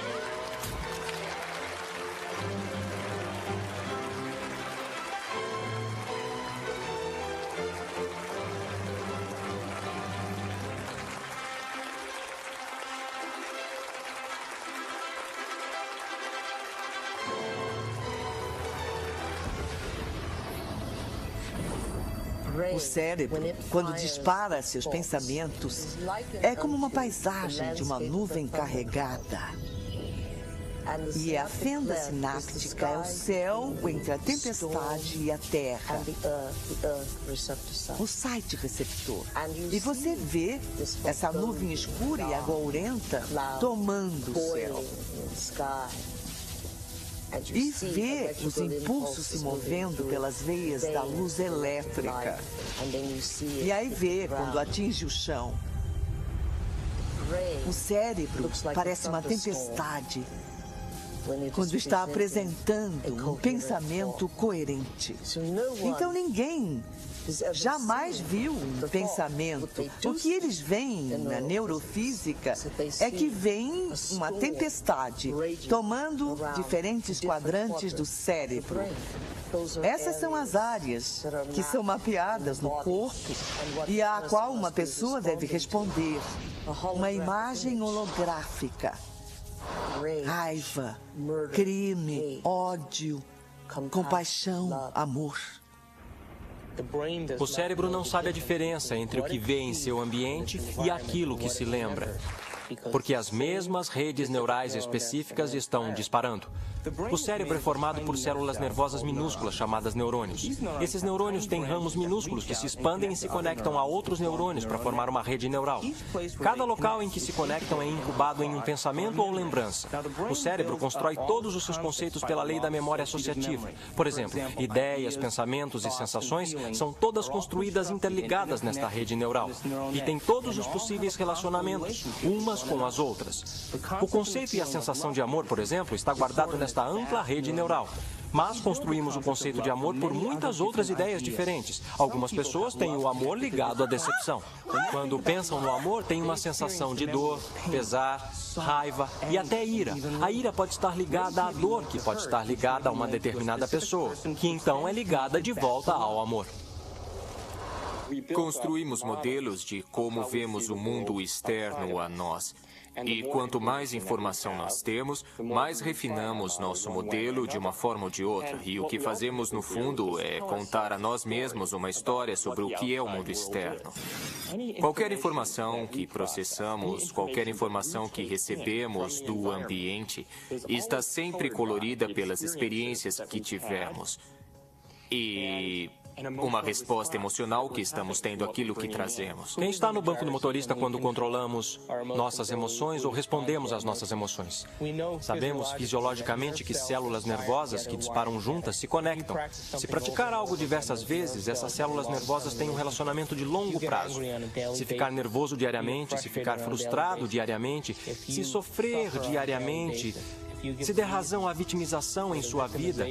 E: O cérebro, quando dispara seus pensamentos, é como uma paisagem de uma nuvem carregada. E a fenda sináptica é o céu entre a tempestade e a terra. O site receptor. E você vê essa nuvem escura e agourenta tomando o céu. E vê os impulsos se movendo pelas veias da luz elétrica. E aí vê quando atinge o chão. O cérebro parece uma tempestade quando está apresentando um pensamento coerente. Então ninguém jamais viu um pensamento. O que eles veem na neurofísica é que vem uma tempestade tomando diferentes quadrantes do cérebro. Essas são as áreas que são mapeadas no corpo e a qual uma pessoa deve responder. Uma imagem holográfica. Raiva, crime, ódio, compaixão, amor.
C: O cérebro não sabe a diferença entre o que vê em seu ambiente e aquilo que se lembra, porque as mesmas redes neurais específicas estão disparando. O cérebro é formado por células nervosas minúsculas chamadas neurônios. Esses neurônios têm ramos minúsculos que se expandem e se conectam a outros neurônios para formar uma rede neural. Cada local em que se conectam é incubado em um pensamento ou lembrança. O cérebro constrói todos os seus conceitos pela lei da memória associativa. Por exemplo, ideias, pensamentos e sensações são todas construídas interligadas nesta rede neural e têm todos os possíveis relacionamentos, umas com as outras. O conceito e a sensação de amor, por exemplo, está guardado nesta ampla rede neural. Mas construímos o conceito de amor por muitas outras ideias diferentes. Algumas pessoas têm o amor ligado à decepção. Quando pensam no amor, têm uma sensação de dor, pesar, raiva e até ira. A ira pode estar ligada à dor, que pode estar ligada a uma determinada pessoa, que então é ligada de volta ao amor.
S: Construímos modelos de como vemos o mundo externo a nós. E quanto mais informação nós temos, mais refinamos nosso modelo de uma forma ou de outra. E o que fazemos, no fundo, é contar a nós mesmos uma história sobre o que é o mundo externo. Qualquer informação que processamos, qualquer informação que recebemos do ambiente, está sempre colorida pelas experiências que tivemos. E uma resposta emocional que estamos tendo àquilo que trazemos.
C: Quem está no banco do motorista quando controlamos nossas emoções ou respondemos às nossas emoções? Sabemos fisiologicamente que células nervosas que disparam juntas se conectam. Se praticar algo diversas vezes, essas células nervosas têm um relacionamento de longo prazo. Se ficar nervoso diariamente, se ficar frustrado diariamente, se sofrer diariamente, se der razão à vitimização em sua vida,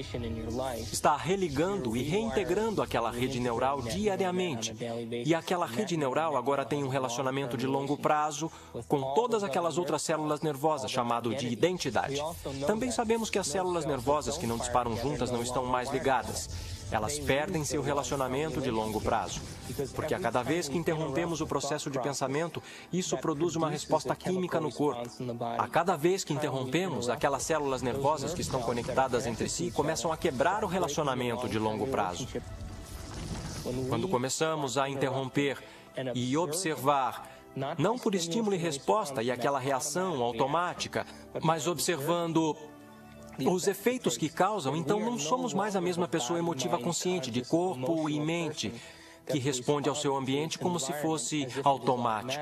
C: está religando e reintegrando aquela rede neural diariamente. E aquela rede neural agora tem um relacionamento de longo prazo com todas aquelas outras células nervosas, chamado de identidade. Também sabemos que as células nervosas que não disparam juntas não estão mais ligadas. Elas perdem seu relacionamento de longo prazo. Porque a cada vez que interrompemos o processo de pensamento, isso produz uma resposta química no corpo. A cada vez que interrompemos, aquelas células nervosas que estão conectadas entre si começam a quebrar o relacionamento de longo prazo. Quando começamos a interromper e observar, não por estímulo e resposta e aquela reação automática, mas observando os efeitos que causam, então não somos mais a mesma pessoa emotiva consciente de corpo e mente que responde ao seu ambiente como se fosse automático.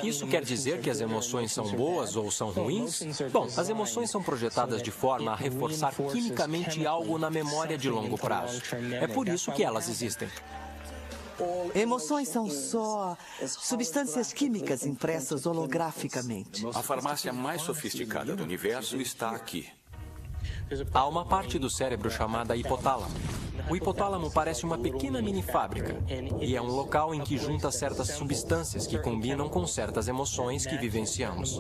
C: Isso quer dizer que as emoções são boas ou são ruins? Bom, as emoções são projetadas de forma a reforçar quimicamente algo na memória de longo prazo. É por isso que elas existem.
E: Emoções são só substâncias químicas impressas holograficamente.
H: A farmácia mais sofisticada do universo está aqui.
C: Há uma parte do cérebro chamada hipotálamo. O hipotálamo parece uma pequena mini fábrica e é um local em que junta certas substâncias que combinam com certas emoções que vivenciamos.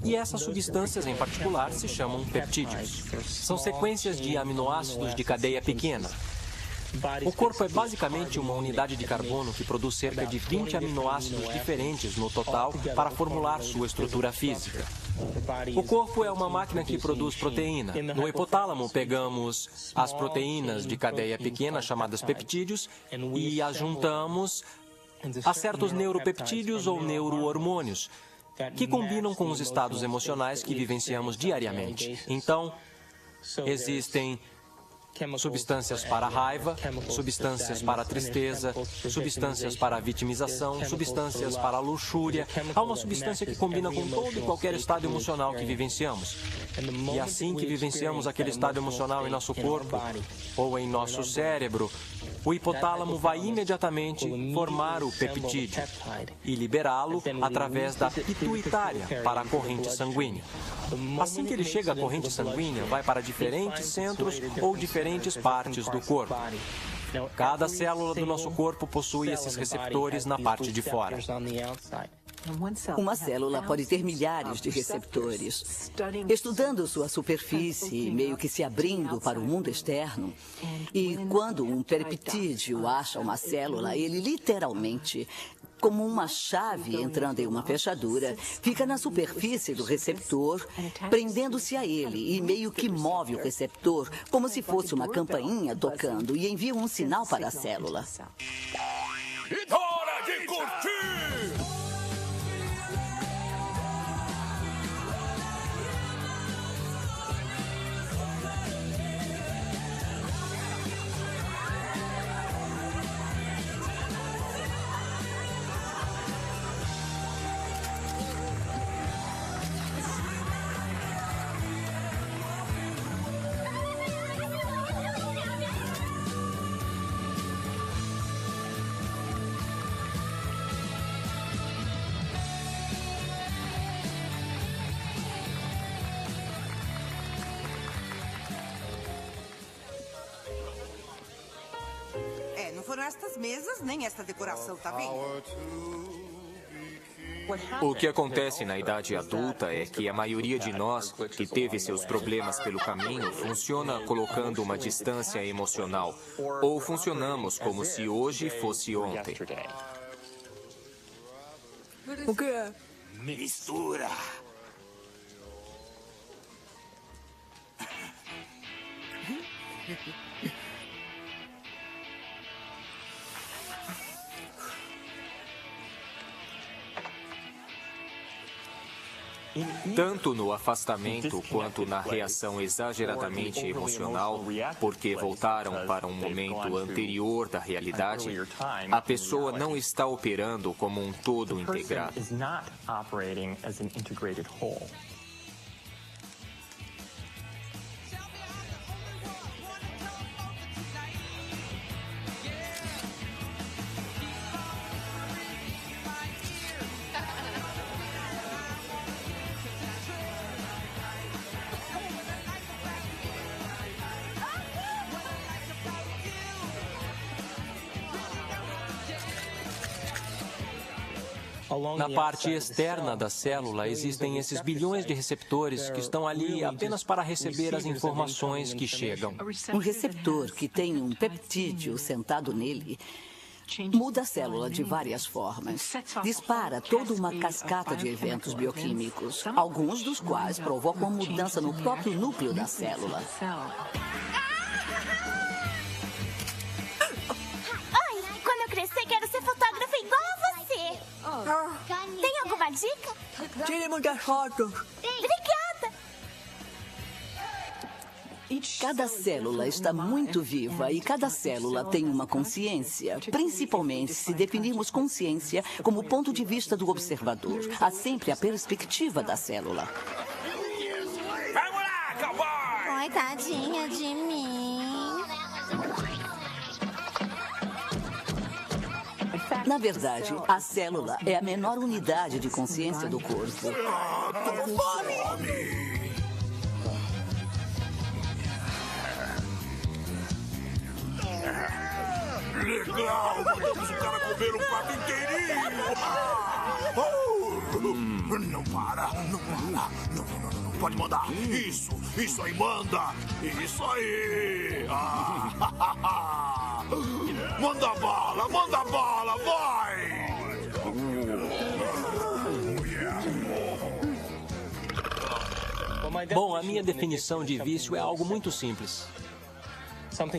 C: E essas substâncias em particular se chamam peptídeos. São sequências de aminoácidos de cadeia pequena. O corpo é basicamente uma unidade de carbono que produz cerca de 20 aminoácidos diferentes no total para formular sua estrutura física. O corpo é uma máquina que produz proteína. No hipotálamo, pegamos as proteínas de cadeia pequena, chamadas peptídeos, e as juntamos a certos neuropeptídeos ou neurohormônios, que combinam com os estados emocionais que vivenciamos diariamente. Então, existem substâncias para a raiva, substâncias para a tristeza, substâncias para a vitimização, substâncias para a luxúria. Há uma substância que combina com todo e qualquer estado emocional que vivenciamos. E assim que vivenciamos aquele estado emocional em nosso corpo ou em nosso cérebro, o hipotálamo vai imediatamente formar o peptídeo e liberá-lo através da pituitária para a corrente sanguínea. Assim que ele chega à corrente sanguínea, vai para diferentes centros ou diferentes partes do corpo. Cada célula do nosso corpo possui esses receptores na parte de fora.
G: Uma célula pode ter milhares de receptores. Estudando sua superfície, meio que se abrindo para o mundo externo, e quando um peptídeo acha uma célula, ele literalmente, como uma chave entrando em uma fechadura, fica na superfície do receptor, prendendo-se a ele e meio que move o receptor, como se fosse uma campainha tocando, e envia um sinal para a célula.
P: Hora de curtir!
Q: Não foram estas mesas, nem esta decoração, tá vendo?
S: O que acontece na idade adulta é que a maioria de nós que teve seus problemas pelo caminho funciona colocando uma distância emocional, ou funcionamos como se hoje fosse ontem.
O: O que é?
P: Mistura!
S: Tanto no afastamento quanto na reação exageradamente emocional, porque voltaram para um momento anterior da realidade, a pessoa não está operando como um todo integrado.
C: Na parte externa da célula existem esses bilhões de receptores que estão ali apenas para receber as informações que chegam.
G: Um receptor que tem um peptídeo sentado nele muda a célula de várias formas. Dispara toda uma cascata de eventos bioquímicos, alguns dos quais provocam uma mudança no próprio núcleo da célula.
T: Oi, quando eu crescer quero ser fotógrafa igual a você. Tem alguma dica?
O: Tire muitas fotos.
T: Obrigada.
G: Cada célula está muito viva e cada célula tem uma consciência, principalmente se definirmos consciência como ponto de vista do observador. Há sempre a perspectiva da célula.
P: Vamos lá, cowboy!
T: Oi, tadinha de mim.
G: Na verdade, a célula é a menor unidade de consciência do corpo.
P: Tô com fome! Legal! Mandamos o cara comer um pato inteirinho! Não para! Não para! Não pode mandar! Isso aí manda! Isso aí! Manda bala, vai!
C: Bom, a minha definição de vício é algo muito simples.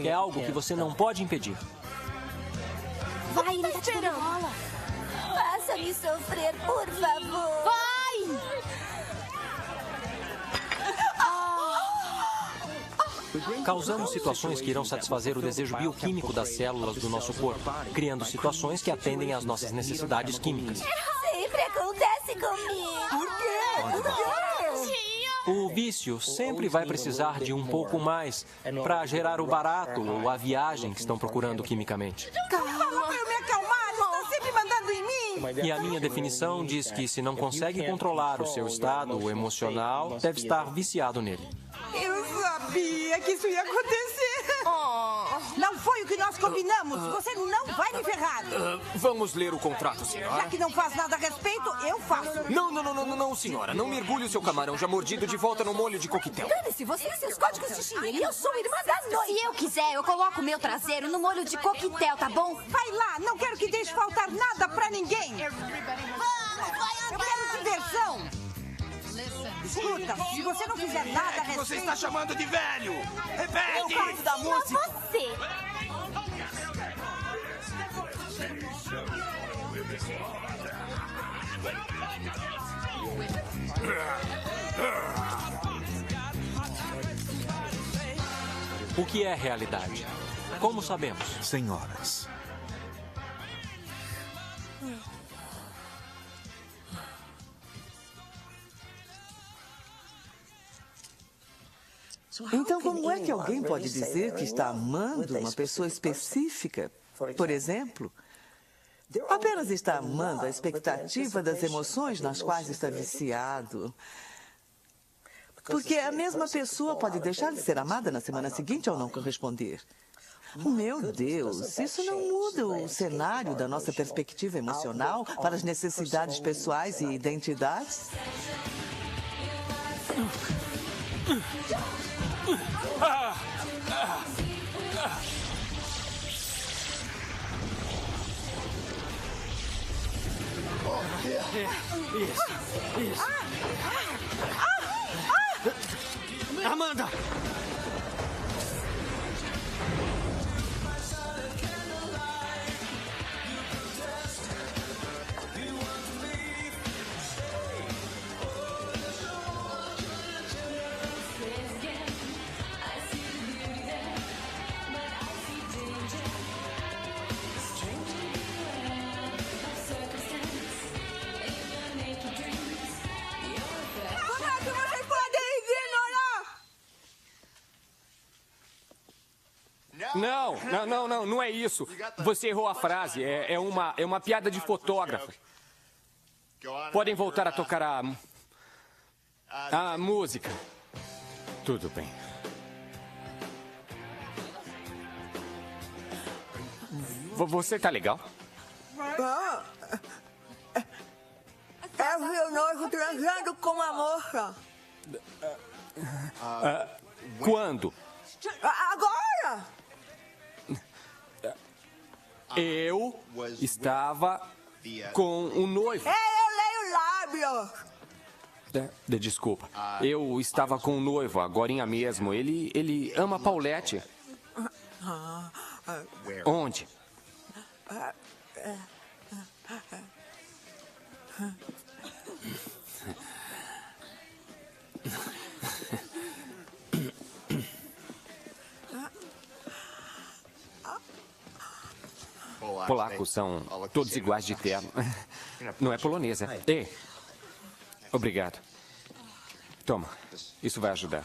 C: É algo que você não pode impedir.
T: Vai, ele tá te dando bola. Faça-me sofrer, por favor. Vai!
C: Causamos situações que irão satisfazer o desejo bioquímico das células do nosso corpo, criando situações que atendem às nossas necessidades químicas.
T: Sempre acontece comigo. Por quê?
C: O vício sempre vai precisar de um pouco mais para gerar o barato ou a viagem que estão procurando quimicamente.
U: Falou pra eu me acalmar, está sempre mandando em mim.
C: E a minha definição diz que se não consegue controlar o seu estado emocional, deve estar viciado nele.
U: Eu sabia que isso ia acontecer. Não foi o que nós combinamos. Você não vai me ferrar.
S: Vamos ler o contrato, senhora.
U: Já que não faz nada a respeito, eu faço.
S: Não, senhora. Não mergulhe o seu camarão já mordido de volta no molho de coquetel.
U: Dane-se, você e seus códigos de higiene. Eu sou irmã da noite.
T: Se eu quiser, eu coloco o meu traseiro no molho de coquetel, tá bom?
U: Vai lá, não quero que deixe faltar nada pra ninguém. Eu quero diversão. Escuta, se você não fizer nada a respeito...
P: Você está chamando de velho! Repete!
U: Eu gosto da música.
T: Você!
C: O que é realidade? Como sabemos?
A: Senhoras.
E: Então, como é que alguém pode dizer que está amando uma pessoa específica, por exemplo? Apenas está amando a expectativa das emoções nas quais está viciado. Porque a mesma pessoa pode deixar de ser amada na semana seguinte ao não corresponder. Meu Deus, isso não muda o cenário da nossa perspectiva emocional para as necessidades pessoais e identidades?
D: Isso. Amanda!
S: Não é isso. Você errou a frase. É uma piada de fotógrafo. Podem voltar a tocar a música. Tudo bem. Você tá legal?
U: É o meu noivo transando com uma moça.
S: Quando?
U: Agora!
S: Eu estava com um noivo.
U: Eu leio lábios.
S: Desculpa. Eu estava com um noivo agorinha mesmo. Ele ama Paulette. Onde? Polacos são todos iguais de terno. Não é polonesa. Ei, obrigado. Toma, isso vai ajudar.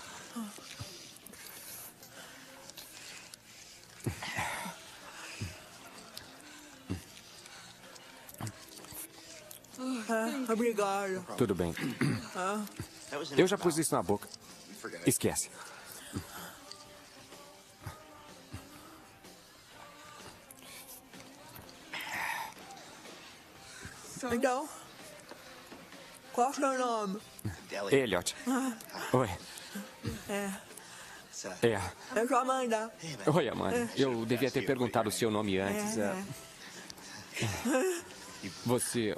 U: Obrigado.
S: Tudo bem. Eu já pus isso na boca. Esquece.
U: Então, qual é o seu nome?
S: Elliot. Oi.
M: É.
E: Eu sou Amanda.
M: Oi, Amanda. Eu devia ter perguntado o seu nome antes. Você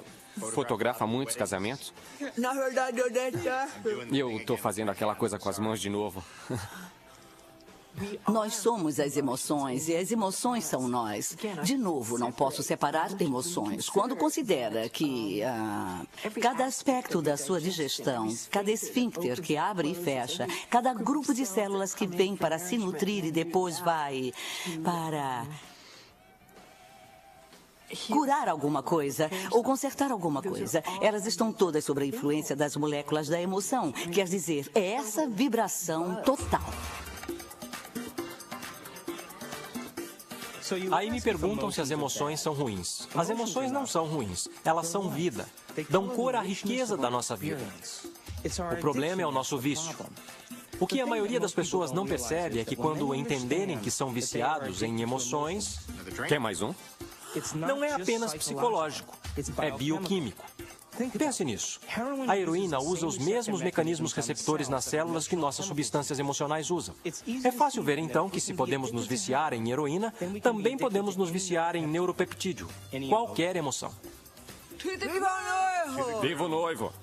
M: fotografa muitos casamentos?
E: Na verdade, eu detesto.
M: Eu estou fazendo aquela coisa com as mãos de novo.
G: Nós somos as emoções e as emoções são nós. De novo, não posso separar emoções. Quando considera que cada aspecto da sua digestão, cada esfíncter que abre e fecha, cada grupo de células que vem para se nutrir e depois vai para curar alguma coisa ou consertar alguma coisa, elas estão todas sob a influência das moléculas da emoção. Quer dizer, é essa vibração total.
C: Aí me perguntam se as emoções são ruins. As emoções não são ruins. Elas são vida. Dão cor à riqueza da nossa vida. O problema é o nosso vício. O que a maioria das pessoas não percebe é que quando entenderem que são viciados em emoções...
M: Quer mais um?
C: Não é apenas psicológico. É bioquímico. Pense nisso. A heroína usa os mesmos mecanismos receptores nas células que nossas substâncias emocionais usam. É fácil ver, então, que se podemos nos viciar em heroína, também podemos nos viciar em neuropeptídeo, qualquer emoção.
E: Viva o noivo!
M: Viva o noivo!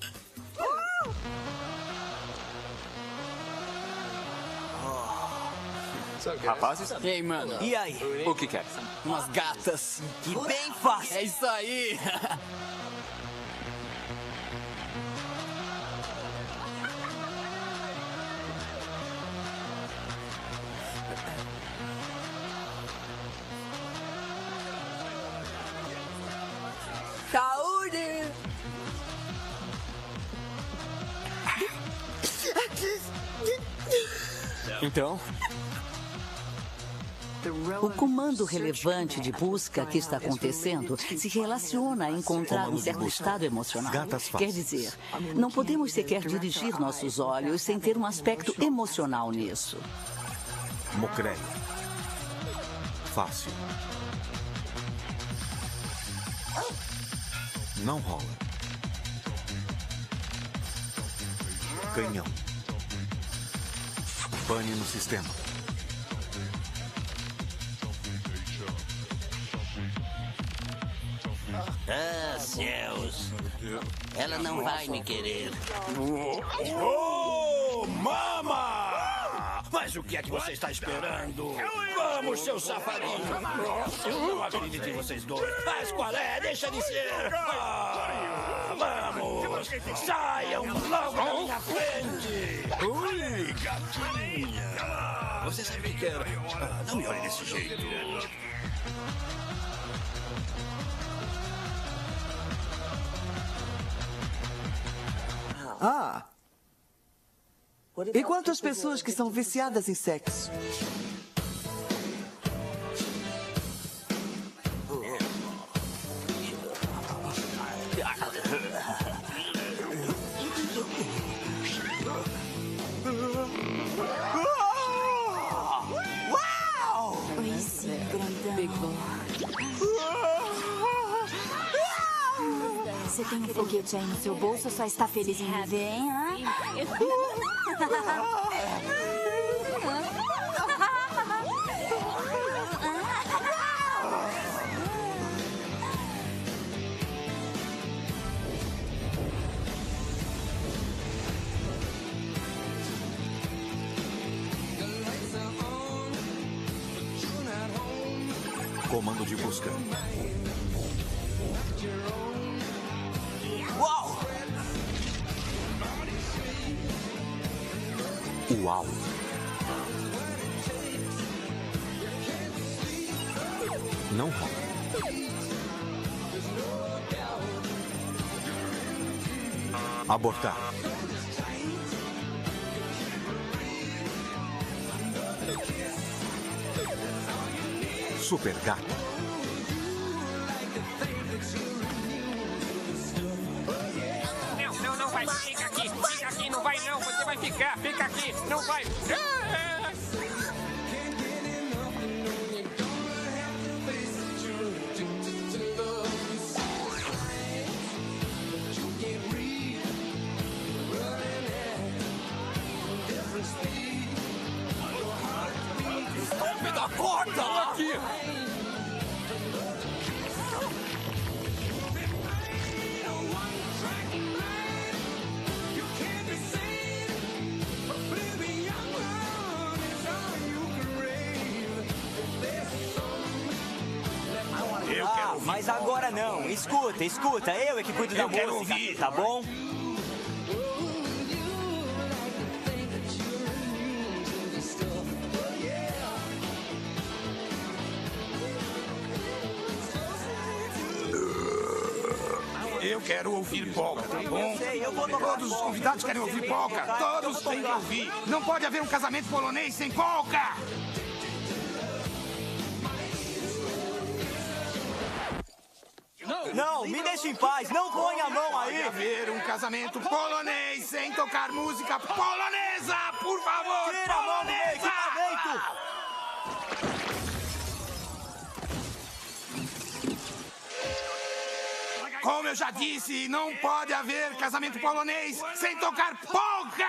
S: Rapazes?
V: Ei, mano.
S: E aí? O que quer?
V: Umas gatas.
S: Que bem fácil.
V: É isso aí.
E: Saúde!
M: Então?
G: O comando relevante de busca que está acontecendo se relaciona a encontrar um certo estado emocional. Quer dizer, não podemos sequer dirigir nossos olhos sem ter um aspecto emocional nisso.
A: Mocreia. Fácil. Não rola. Canhão. Pane no sistema.
W: Ah, céus. Ela não vai me querer.
D: Oh, mama! Mas o que é que você está esperando? Vamos, seu safadinho! Eu não acredito em vocês dois. Mas qual é? Deixa de ser! Vamos! Saiam logo da minha frente! Ui, gatinha! Você sabe que era... não me olhe desse jeito.
E: Ah! E quantas pessoas que são viciadas em sexo?
T: Uau! Oi, sim, grandão. Você tem um foguete aí no seu bolso ou só está feliz em me ver, hein?
A: Comando de busca.
W: Uau!
A: Uau! Não rola. Abortar. Super gato.
X: Não vai. Fica aqui, não vai não. Você vai ficar, fica aqui, não vai.
W: Corta!
X: Aqui!
J: Mas agora não. Escuta, escuta. Eu é que cuido da música, ouvir. Tá bom?
P: Eu quero ouvir polka, tá bom? Todos os convidados querem ouvir polka. Todos têm que ouvir. Não pode haver um casamento polonês sem polka.
J: Não, me deixe em paz. Não ponha a mão aí.
P: Pode haver um casamento polonês sem tocar música polonesa, por favor.
J: Tira a mão do meu equipamento.
P: Como eu já disse, não pode haver casamento polonês sem tocar polka!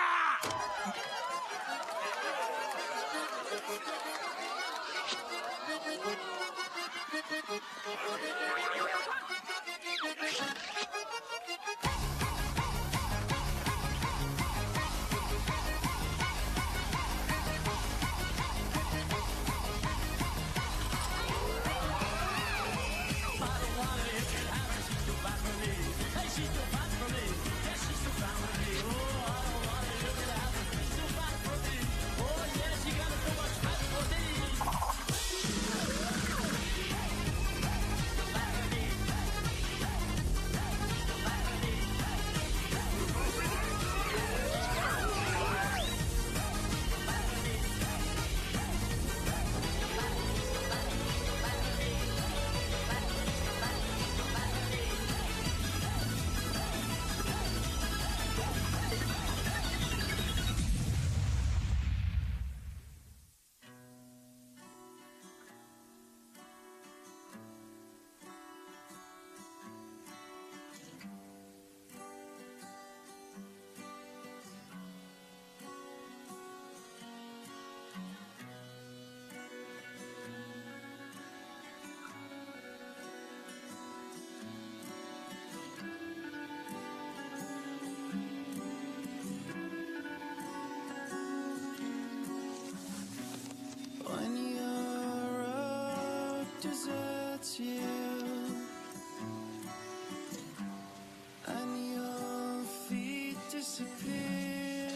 K: deserts you, and your feet disappear.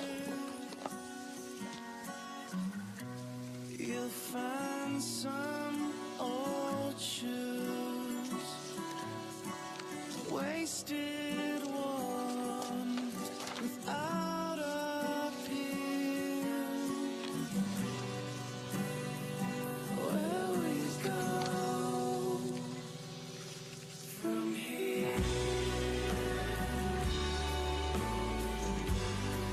K: You'll find some old shoes, wasted ones, without appeal. Where we go from here?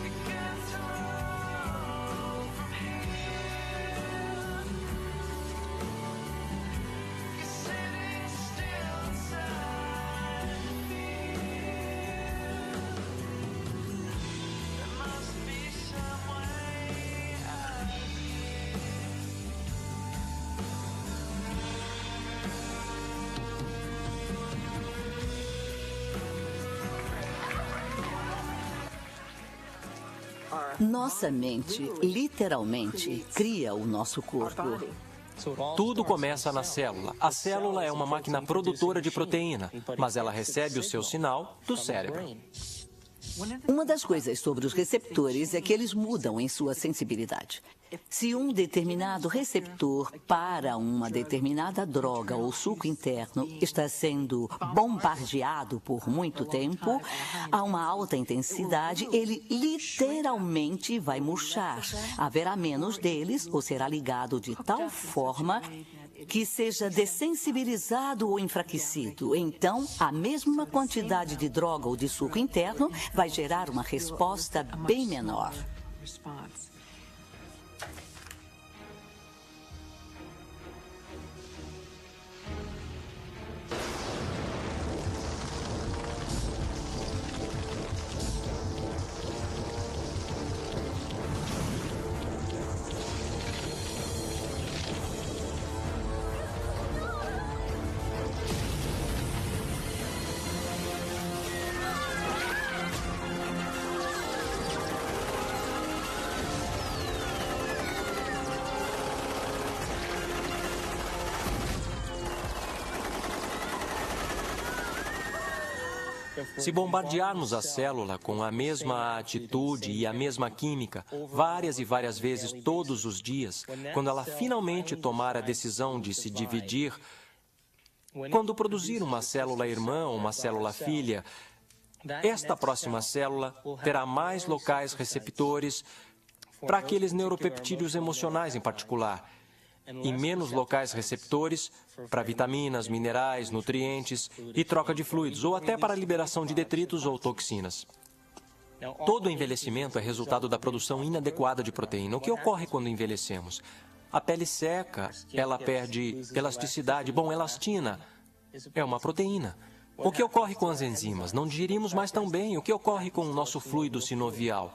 K: It gets wrong from here. You're sitting still inside me. There must be some way out of here.
G: Nossa mente, literalmente, cria o nosso corpo.
C: Tudo começa na célula. A célula é uma máquina produtora de proteína, mas ela recebe o seu sinal do cérebro.
G: Uma das coisas sobre os receptores é que eles mudam em sua sensibilidade. Se um determinado receptor para uma determinada droga ou suco interno está sendo bombardeado por muito tempo, a uma alta intensidade, ele literalmente vai murchar. Haverá menos deles ou será ligado de tal forma que seja dessensibilizado ou enfraquecido. Então, a mesma quantidade de droga ou de suco interno vai gerar uma resposta bem menor.
C: Se bombardearmos a célula com a mesma atitude e a mesma química, várias e várias vezes todos os dias, quando ela finalmente tomar a decisão de se dividir, quando produzir uma célula irmã ou uma célula filha, esta próxima célula terá mais locais receptores para aqueles neuropeptídeos emocionais em particular, e menos locais receptores para vitaminas, minerais, nutrientes e troca de fluidos, ou até para a liberação de detritos ou toxinas. Todo envelhecimento é resultado da produção inadequada de proteína. O que ocorre quando envelhecemos? A pele seca, ela perde elasticidade. Bom, elastina é uma proteína. O que ocorre com as enzimas? Não digerimos mais tão bem. O que ocorre com o nosso fluido sinovial?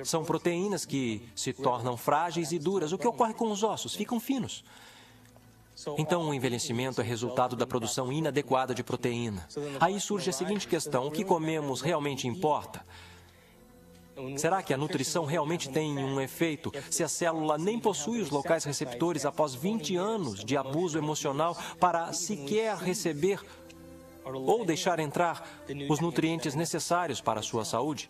C: São proteínas que se tornam frágeis e duras. O que ocorre com os ossos? Ficam finos. Então, o envelhecimento é resultado da produção inadequada de proteína. Aí surge a seguinte questão: o que comemos realmente importa? Será que a nutrição realmente tem um efeito se a célula nem possui os locais receptores após 20 anos de abuso emocional para sequer receber ou deixar entrar os nutrientes necessários para a sua saúde?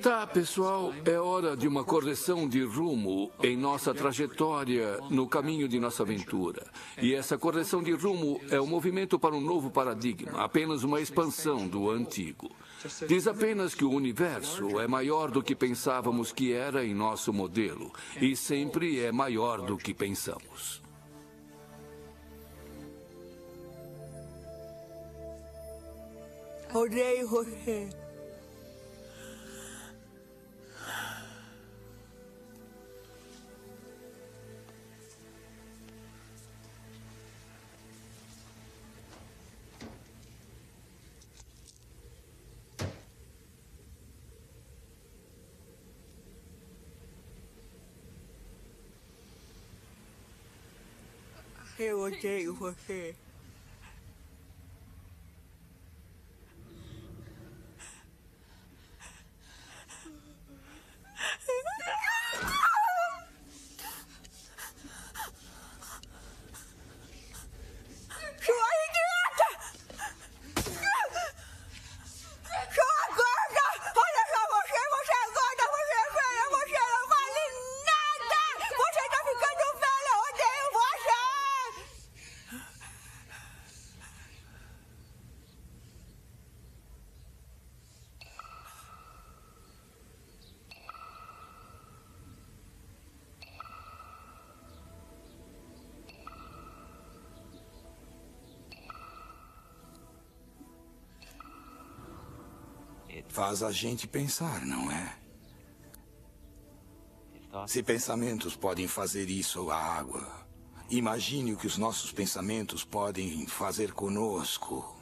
F: Tá, pessoal, é hora de uma correção de rumo em nossa trajetória no caminho de nossa aventura. E essa correção de rumo é um movimento para um novo paradigma, apenas uma expansão do antigo. Diz apenas que o universo é maior do que pensávamos que era em nosso modelo, e sempre é maior do que pensamos.
E: Odeio você. Eu odeio você.
P: Faz a gente pensar, não é? Se pensamentos podem fazer isso à água, imagine o que os nossos pensamentos podem fazer conosco.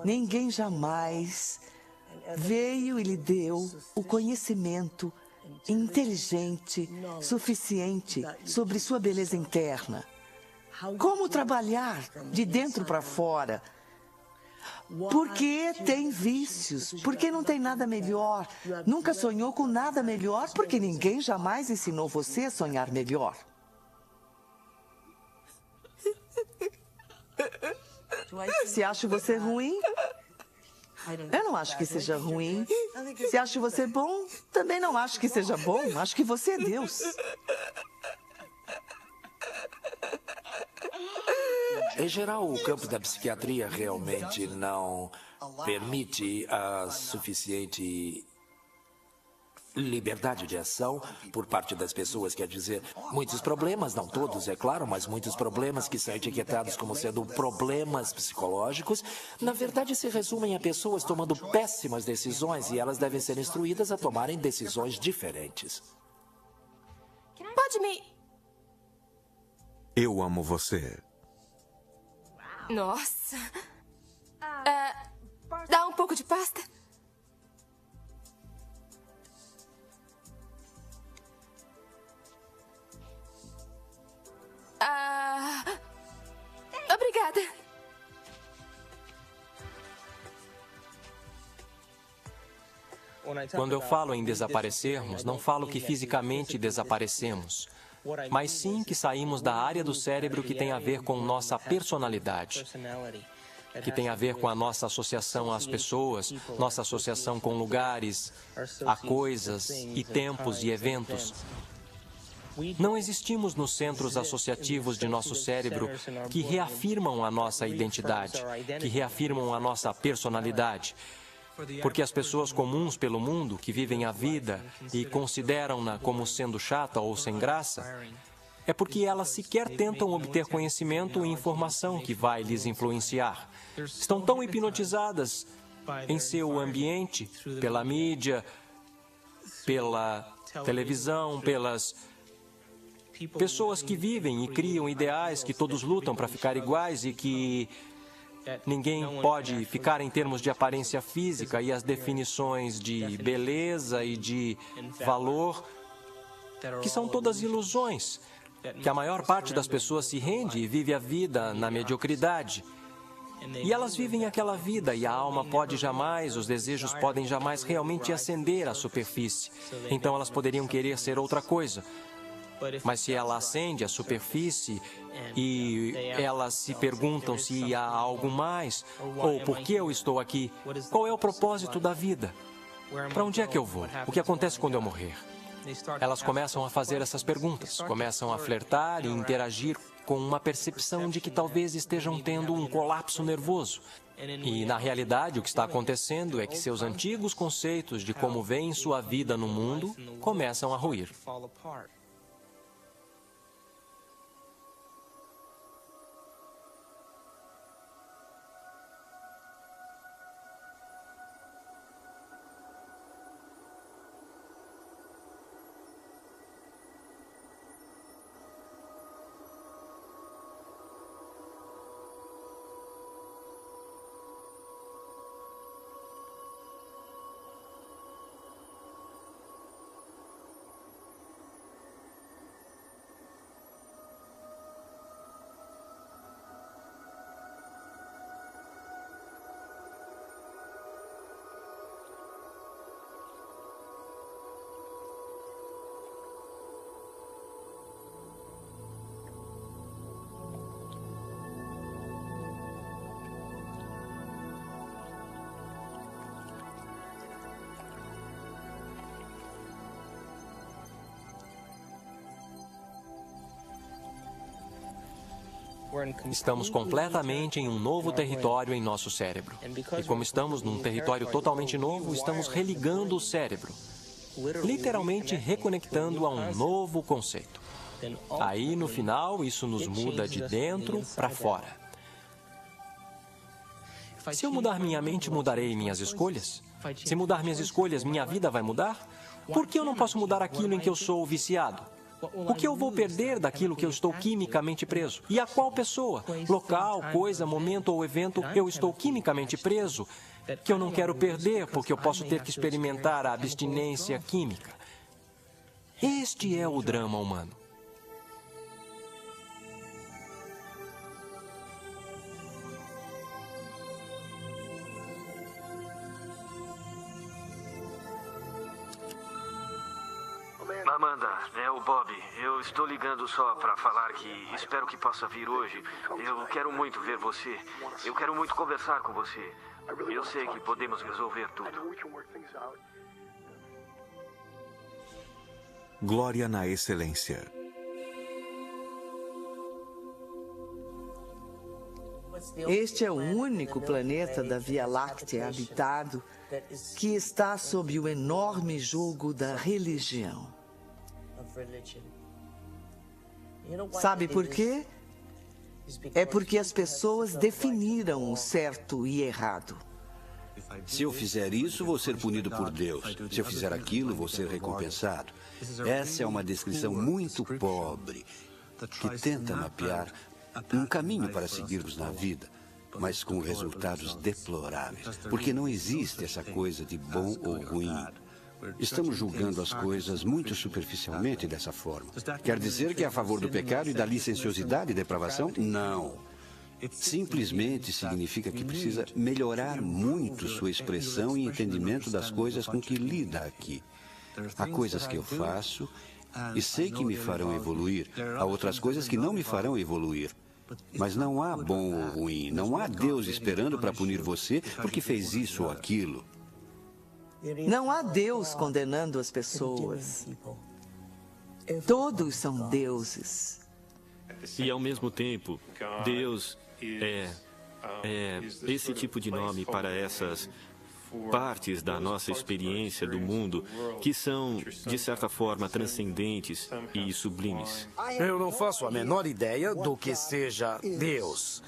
E: Ninguém jamais veio e lhe deu o conhecimento inteligente suficiente sobre sua beleza interna. Como trabalhar de dentro para fora. Porque tem vícios, porque não tem nada melhor. Nunca sonhou com nada melhor, porque ninguém jamais ensinou você a sonhar melhor. Se acho você ruim, eu não acho que seja ruim. Se acho você bom, também não acho que seja bom. Acho que você é Deus.
D: Em geral, o campo da psiquiatria realmente não permite a suficiente liberdade de ação por parte das pessoas, quer dizer, muitos problemas, não todos, é claro, mas muitos problemas que são etiquetados como sendo problemas psicológicos, na verdade se resumem a pessoas tomando péssimas decisões e elas devem ser instruídas a tomarem decisões diferentes.
O: Pode me...
A: Eu amo você.
O: Nossa.
B: pouco de pasta? Obrigada.
C: Quando eu falo em desaparecermos, não falo que fisicamente desaparecemos, mas sim que saímos da área do cérebro que tem a ver com nossa personalidade, que tem a ver com a nossa associação às pessoas, nossa associação com lugares, a coisas e tempos e eventos. Não existimos nos centros associativos de nosso cérebro que reafirmam a nossa identidade, que reafirmam a nossa personalidade. Porque as pessoas comuns pelo mundo, que vivem a vida e consideram-na como sendo chata ou sem graça, é porque elas sequer tentam obter conhecimento e informação que vai lhes influenciar. Estão tão hipnotizadas em seu ambiente, pela mídia, pela televisão, pelas pessoas que vivem e criam ideais que todos lutam para ficar iguais e que ninguém pode ficar em termos de aparência física e as definições de beleza e de valor, que são todas ilusões, que a maior parte das pessoas se rende e vive a vida na mediocridade. E elas vivem aquela vida e a alma pode jamais, os desejos podem jamais realmente ascender à superfície. Então elas poderiam querer ser outra coisa. Mas se ela ascende à superfície e elas se perguntam se há algo mais, ou por que eu estou aqui, qual é o propósito da vida? Para onde é que eu vou? O que acontece quando eu morrer? Elas começam a fazer essas perguntas, começam a flertar e interagir com uma percepção de que talvez estejam tendo um colapso nervoso. E, na realidade, o que está acontecendo é que seus antigos conceitos de como veem sua vida no mundo começam a ruir. Estamos completamente em um novo território em nosso cérebro. E como estamos num território totalmente novo, estamos religando o cérebro, literalmente reconectando a um novo conceito. Aí, no final, isso nos muda de dentro para fora. Se eu mudar minha mente, mudarei minhas escolhas? Se mudar minhas escolhas, minha vida vai mudar? Por que eu não posso mudar aquilo em que eu sou viciado? O que eu vou perder daquilo que eu estou quimicamente preso? E a qual pessoa, local, coisa, momento ou evento eu estou quimicamente preso, que eu não quero perder porque eu posso ter que experimentar a abstinência química? Este é o drama humano.
L: Amanda, é o Bob. Eu estou ligando só para falar que espero que possa vir hoje. Eu quero muito ver você. Eu quero muito conversar com você. Eu sei que podemos resolver tudo.
A: Glória na excelência.
E: Este é o único planeta da Via Láctea habitado que está sob o enorme jugo da religião. Sabe por quê? É porque as pessoas definiram o certo e errado.
N: Se eu fizer isso, vou ser punido por Deus. Se eu fizer aquilo, vou ser recompensado. Essa é uma descrição muito pobre que tenta mapear um caminho para seguirmos na vida. mas com resultados deploráveis. Porque não existe essa coisa de bom ou ruim. Estamos julgando as coisas muito superficialmente dessa forma. Quer dizer que é a favor do pecado e da licenciosidade e depravação? Não. Simplesmente significa que precisa melhorar muito sua expressão e entendimento das coisas com que lida aqui. Há coisas que eu faço e sei que me farão evoluir. Há outras coisas que não me farão evoluir. Mas não há bom ou ruim. Não há Deus esperando para punir você porque fez isso ou aquilo.
E: Não há Deus condenando as pessoas. Todos são deuses.
B: E, ao mesmo tempo, Deus é esse tipo de nome para essas partes da nossa experiência do mundo que são, de certa forma, transcendentes e sublimes.
D: Eu não faço a menor ideia do que seja Deus.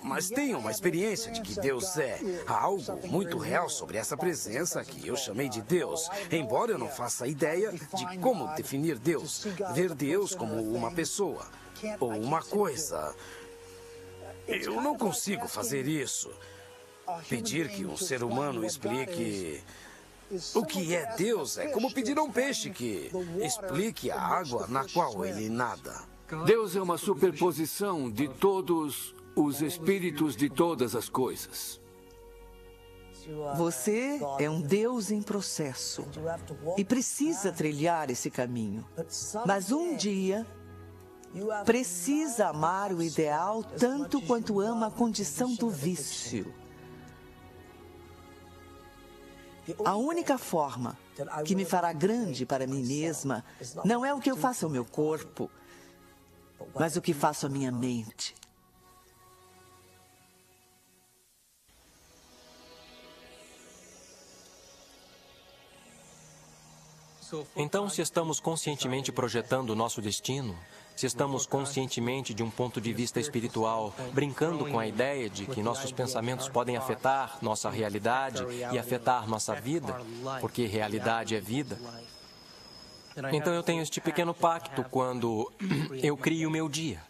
D: Mas tenho uma experiência de que Deus é. Há algo muito real sobre essa presença que eu chamei de Deus, embora eu não faça ideia de como definir Deus. Ver Deus como uma pessoa ou uma coisa. Eu não consigo fazer isso. Pedir que um ser humano explique o que é Deus é como pedir a um peixe que explique a água na qual ele nada.
F: Deus é uma superposição de todos os espíritos de todas as coisas.
E: Você é um Deus em processo e precisa trilhar esse caminho. Mas um dia precisa amar o ideal tanto quanto ama a condição do vício. A única forma que me fará grande para mim mesma não é o que eu faço ao meu corpo, mas o que faço à minha mente.
C: Então, se estamos conscientemente projetando o nosso destino, se estamos conscientemente, de um ponto de vista espiritual, brincando com a ideia de que nossos pensamentos podem afetar nossa realidade e afetar nossa vida, porque realidade é vida, então eu tenho este pequeno pacto quando eu crio o meu dia.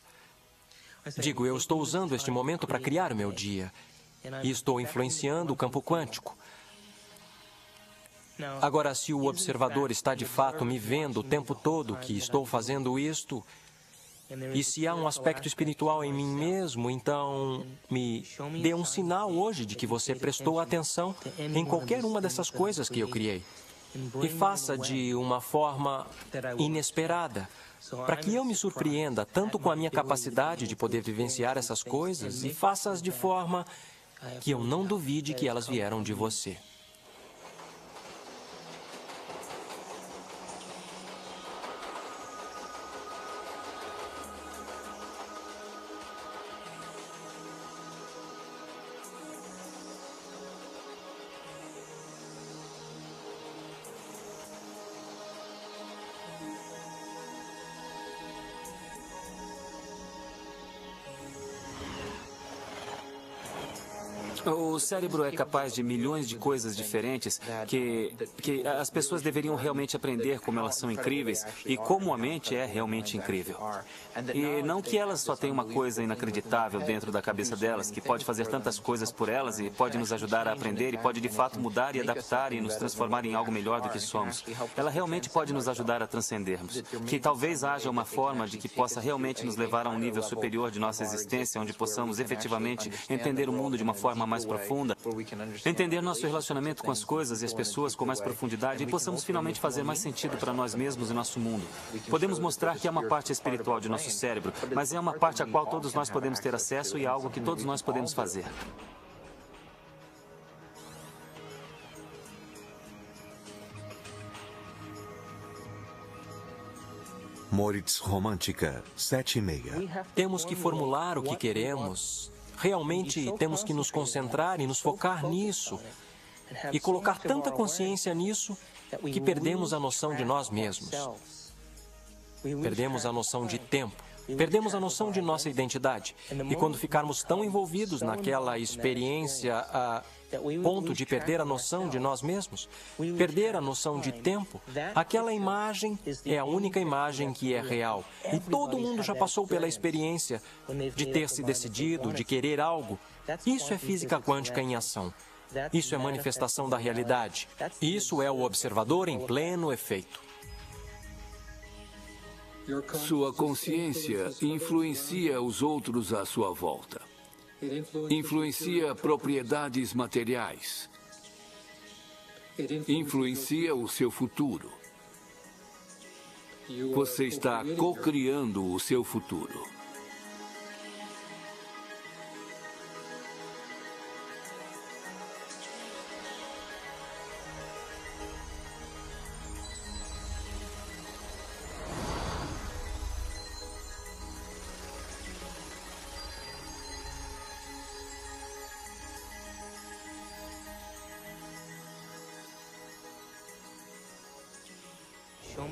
C: Digo, eu estou usando este momento para criar o meu dia e estou influenciando o campo quântico. Agora, se o observador está de fato me vendo o tempo todo que estou fazendo isto, e se há um aspecto espiritual em mim mesmo, então me dê um sinal hoje de que você prestou atenção em qualquer uma dessas coisas que eu criei. E faça de uma forma inesperada, para que eu me surpreenda tanto com a minha capacidade de poder vivenciar essas coisas e faça-as de forma que eu não duvide que elas vieram de você.
H: O cérebro é capaz de milhões de coisas diferentes que as pessoas deveriam realmente aprender como elas são incríveis e como a mente é realmente incrível. E não que elas só tenham uma coisa inacreditável dentro da cabeça delas, que pode fazer tantas coisas por elas e pode nos ajudar a aprender e pode de fato mudar e adaptar e nos transformar em algo melhor do que somos. Ela realmente pode nos ajudar a transcendermos. Que talvez haja uma forma de que possa realmente nos levar a um nível superior de nossa existência, onde possamos efetivamente entender o mundo de uma forma mais profunda, entender nosso relacionamento com as coisas e as pessoas com mais profundidade e possamos finalmente fazer mais sentido para nós mesmos e nosso mundo. Podemos mostrar que é uma parte espiritual de nosso cérebro, mas é uma parte a qual todos nós podemos ter acesso e é algo que todos nós podemos fazer.
A: Moritz Romântica, 7:30.
C: Temos que formular o que queremos. Realmente temos que nos concentrar e nos focar nisso. E colocar tanta consciência nisso que perdemos a noção de nós mesmos. Perdemos a noção de tempo. Perdemos a noção de nossa identidade. E quando ficarmos tão envolvidos naquela experiência ponto de perder a noção de nós mesmos, perder a noção de tempo, aquela imagem é a única imagem que é real. E todo mundo já passou pela experiência de ter se decidido, de querer algo. Isso é física quântica em ação. Isso é manifestação da realidade. Isso é o observador em pleno efeito.
F: Sua consciência influencia os outros à sua volta. Influencia propriedades materiais. Influencia o seu futuro. Você está co-criando o seu futuro.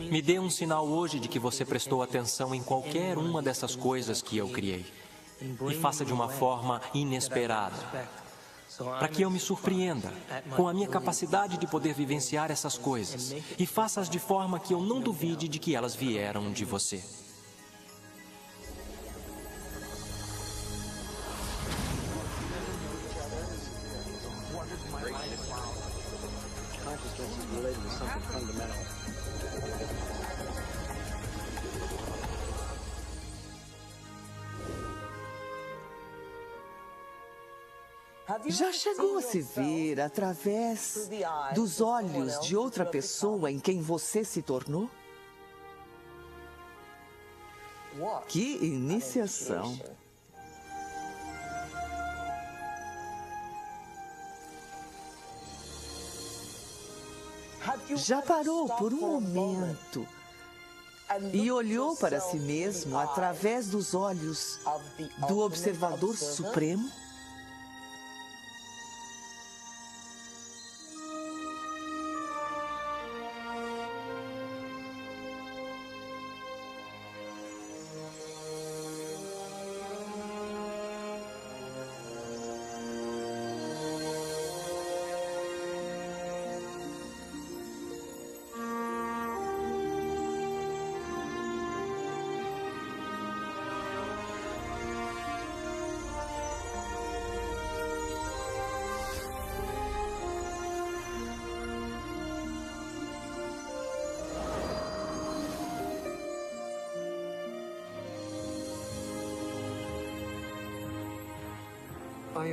C: Me dê um sinal hoje de que você prestou atenção em qualquer uma dessas coisas que eu criei. E faça de uma forma inesperada, para que eu me surpreenda com a minha capacidade de poder vivenciar essas coisas. E faça-as de forma que eu não duvide de que elas vieram de você.
E: Já chegou a se ver através dos olhos de outra pessoa em quem você se tornou? Que iniciação! Já parou por um momento e olhou para si mesmo através dos olhos do observador supremo?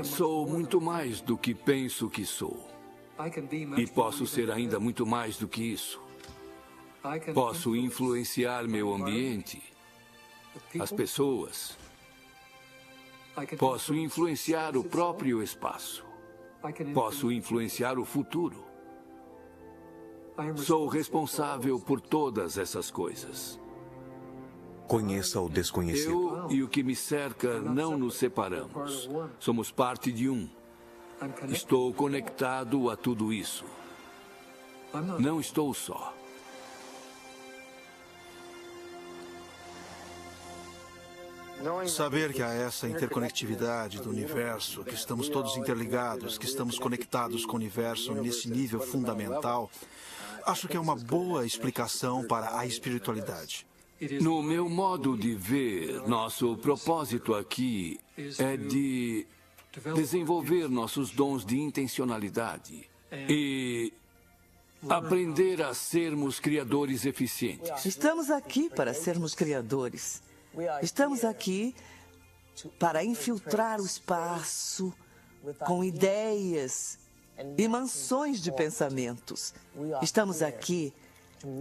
F: Sou muito mais do que penso que sou. E posso ser ainda muito mais do que isso. Posso influenciar meu ambiente, as pessoas. Posso influenciar o próprio espaço. Posso influenciar o futuro. Sou responsável por todas essas coisas.
A: Conheça o desconhecido.
F: Eu e o que me cerca não nos separamos. Somos parte de um. Estou conectado a tudo isso. Não estou só.
I: Saber que há essa interconectividade do universo, que estamos todos interligados, que estamos conectados com o universo nesse nível fundamental, acho que é uma boa explicação para a espiritualidade.
F: No meu modo de ver, nosso propósito aqui é de desenvolver nossos dons de intencionalidade e aprender a sermos criadores eficientes.
E: Estamos aqui para sermos criadores. Estamos aqui para infiltrar o espaço com ideias e mansões de pensamentos. Estamos aqui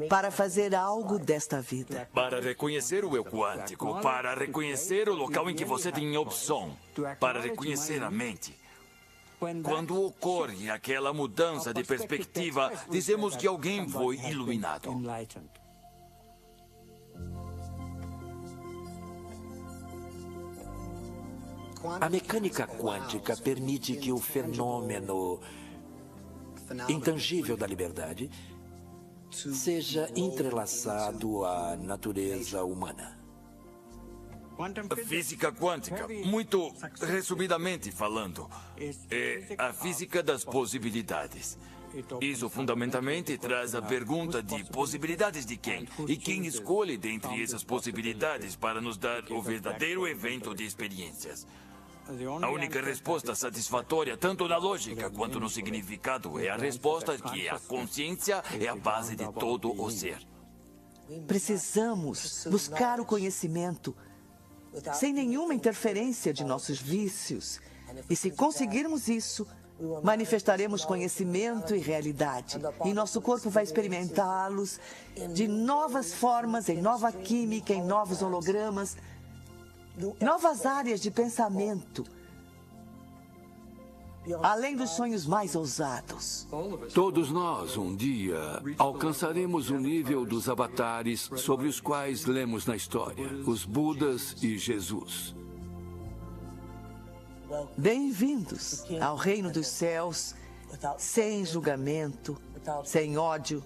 E: para fazer algo desta vida.
Q: Para reconhecer o eu quântico, para reconhecer o local em que você tem opção, para reconhecer a mente. Quando ocorre aquela mudança de perspectiva, dizemos que alguém foi iluminado.
R: A mecânica quântica permite que o fenômeno intangível da liberdade seja entrelaçado à natureza humana.
Q: Física quântica, muito resumidamente falando, é a física das possibilidades. Isso fundamentalmente traz a pergunta de possibilidades de quem? E quem escolhe dentre essas possibilidades para nos dar o verdadeiro evento de experiências? A única resposta satisfatória, tanto na lógica quanto no significado, é a resposta que a consciência é a base de todo o ser.
E: Precisamos buscar o conhecimento sem nenhuma interferência de nossos vícios. E se conseguirmos isso, manifestaremos conhecimento e realidade. E nosso corpo vai experimentá-los de novas formas, em nova química, em novos hologramas, novas áreas de pensamento, além dos sonhos mais ousados.
F: Todos nós, um dia, alcançaremos o nível dos avatares sobre os quais lemos na história, os Budas e Jesus.
E: Bem-vindos ao reino dos céus, sem julgamento, sem ódio,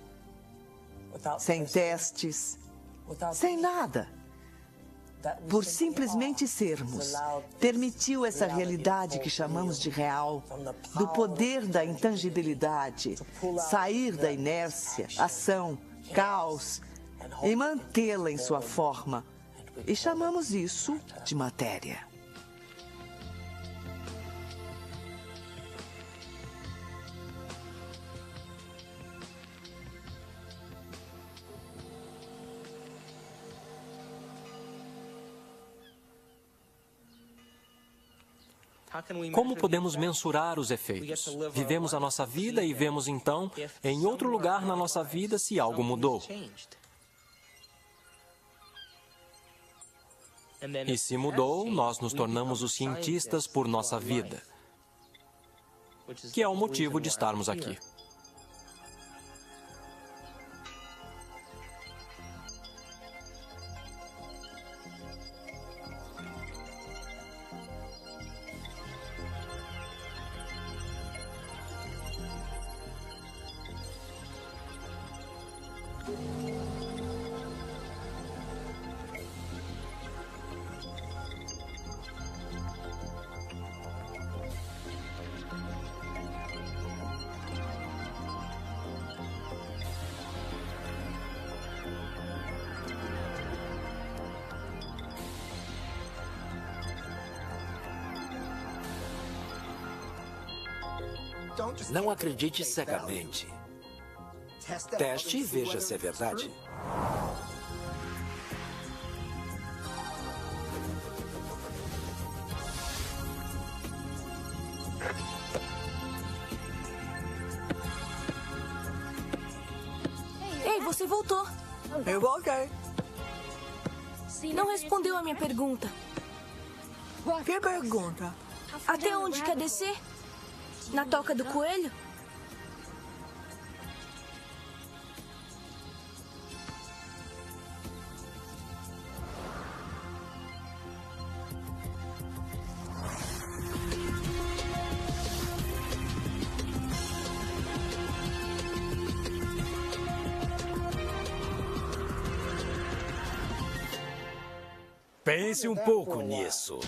E: sem testes, sem nada. Por simplesmente sermos, permitiu essa realidade que chamamos de real, do poder da intangibilidade, sair da inércia, ação, caos e mantê-la em sua forma. E chamamos isso de matéria.
C: Como podemos mensurar os efeitos? Vivemos a nossa vida e vemos então, em outro lugar na nossa vida, se algo mudou. E se mudou, nós nos tornamos os cientistas por nossa vida, que é o motivo de estarmos aqui.
R: Não acredite cegamente. Teste e veja se é verdade.
O: Ei, você voltou.
E: Eu voltei.
O: Não respondeu a minha pergunta.
E: Que pergunta?
O: Até onde quer descer? Na toca do coelho?
D: Pense um pouco nisso.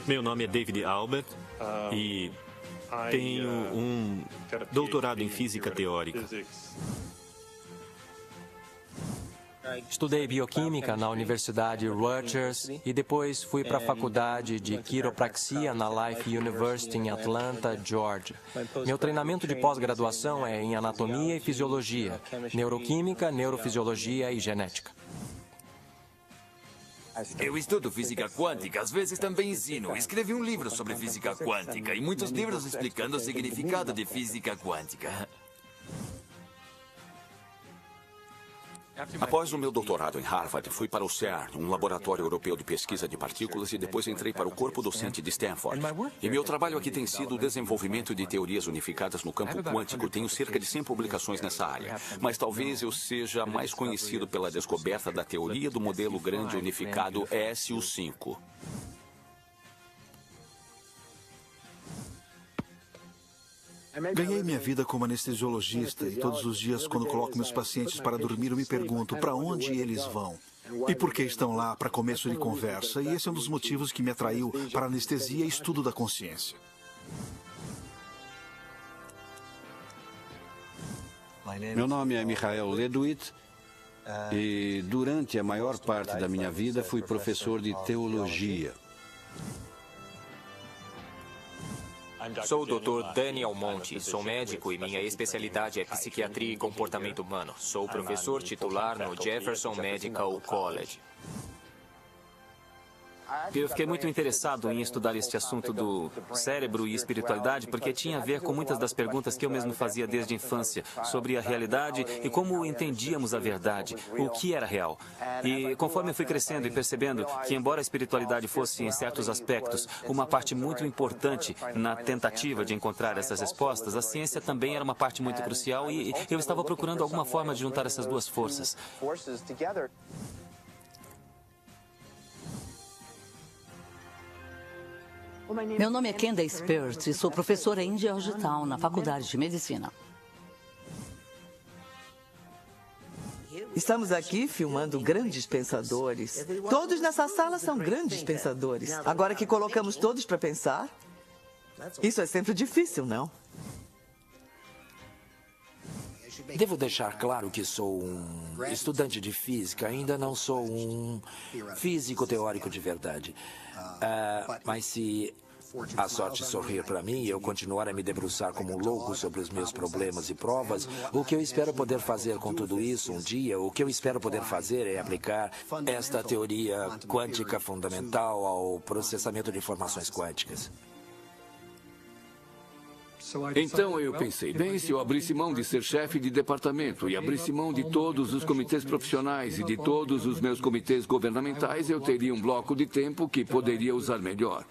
B: Meu nome é David Albert e tenho um doutorado em física teórica.
C: Estudei bioquímica na Universidade Rutgers e depois fui para a faculdade de quiropraxia na Life University em Atlanta, Georgia. Meu treinamento de pós-graduação é em anatomia e fisiologia, neuroquímica, neurofisiologia e genética.
Q: Eu estudo física quântica, às vezes também ensino. Escrevi um livro sobre física quântica e muitos livros explicando o significado de física quântica.
M: Após o meu doutorado em Harvard, fui para o CERN, um laboratório europeu de pesquisa de partículas, e depois entrei para o corpo docente de Stanford. E meu trabalho aqui tem sido o desenvolvimento de teorias unificadas no campo quântico. Tenho cerca de 100 publicações nessa área, mas talvez eu seja mais conhecido pela descoberta da teoria do modelo grande unificado SU5.
I: Ganhei minha vida como anestesiologista e todos os dias, quando coloco meus pacientes para dormir, eu me pergunto para onde eles vão. E por que estão lá para começo de conversa? E esse é um dos motivos que me atraiu para anestesia e estudo da consciência.
N: Meu nome é Michael Ledwith e durante a maior parte da minha vida fui professor de teologia.
S: Sou o Dr. Daniel Monte, sou médico e minha especialidade é psiquiatria e comportamento humano. Sou professor titular no Jefferson Medical College.
H: Eu fiquei muito interessado em estudar este assunto do cérebro e espiritualidade porque tinha a ver com muitas das perguntas que eu mesmo fazia desde a infância sobre a realidade e como entendíamos a verdade, o que era real. E conforme eu fui crescendo e percebendo que, embora a espiritualidade fosse, em certos aspectos, uma parte muito importante na tentativa de encontrar essas respostas, a ciência também era uma parte muito crucial e eu estava procurando alguma forma de juntar essas duas forças.
G: Meu nome é Kenda Spirit e sou professora em Georgetown, na Faculdade de Medicina.
E: Estamos aqui filmando grandes pensadores. Todos nessa sala são grandes pensadores. Agora que colocamos todos para pensar, isso é sempre difícil, não?
R: Devo deixar claro que sou um estudante de física, ainda não sou um físico teórico de verdade. Mas se a sorte sorrir para mim e eu continuar a me debruçar como um louco sobre os meus problemas e provas, o que eu espero poder fazer com tudo isso um dia, o que eu espero poder fazer é aplicar esta teoria quântica fundamental ao processamento de informações quânticas.
F: Então eu pensei, bem, se eu abrisse mão de ser chefe de departamento e abrisse mão de todos os comitês profissionais e de todos os meus comitês governamentais, eu teria um bloco de tempo que poderia usar melhor.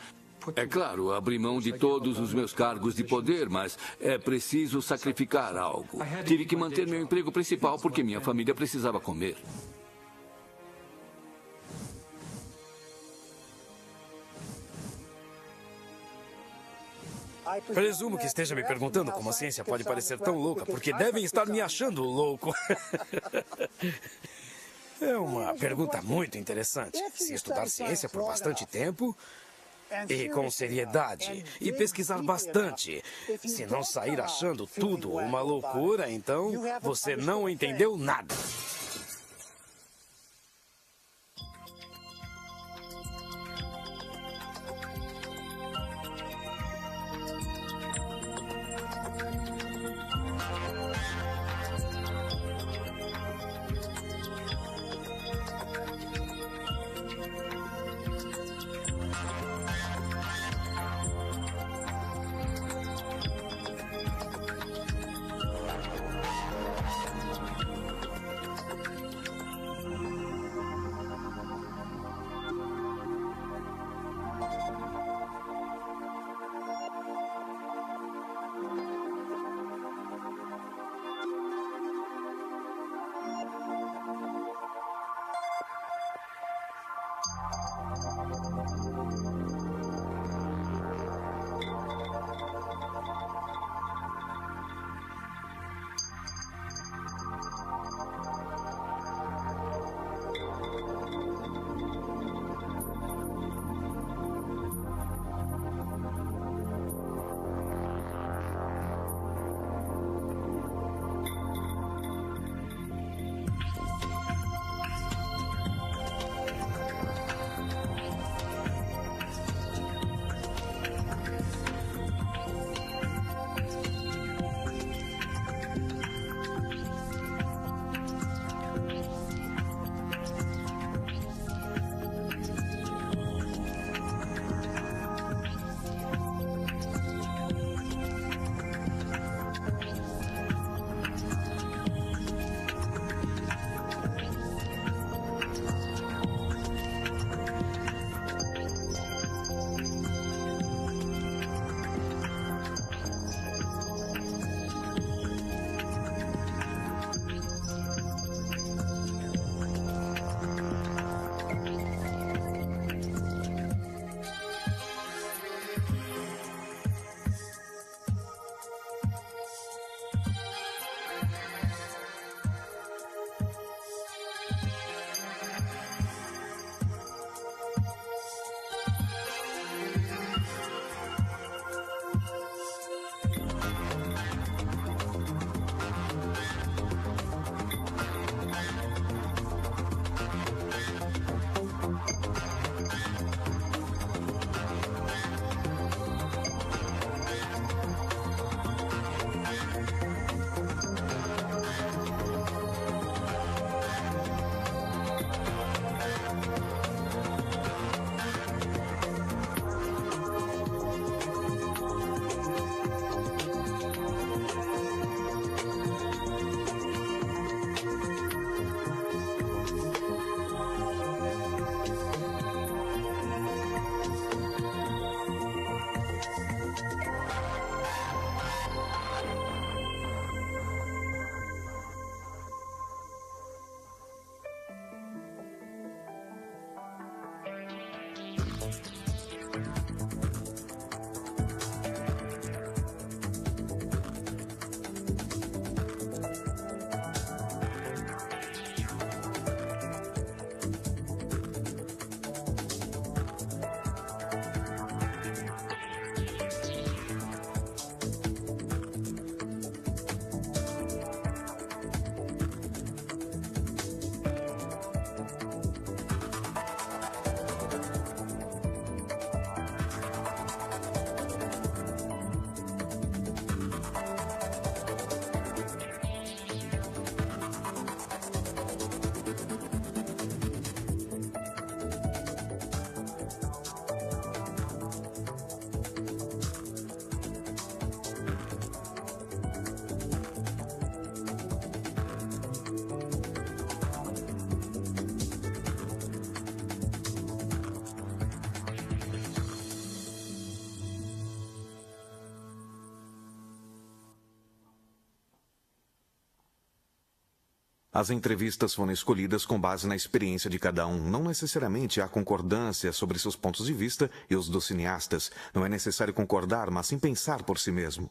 F: É claro, abri mão de todos os meus cargos de poder, mas é preciso sacrificar algo. Tive que manter meu emprego principal porque minha família precisava comer.
D: Presumo que esteja me perguntando como a ciência pode parecer tão louca, porque devem estar me achando louco. É uma pergunta muito interessante. Se estudar ciência por bastante tempo e com seriedade e pesquisar bastante, se não sair achando tudo uma loucura, então você não entendeu nada.
A: As entrevistas foram escolhidas com base na experiência de cada um. Não necessariamente há concordância sobre seus pontos de vista e os dos cineastas. Não é necessário concordar, mas sim pensar por si mesmo.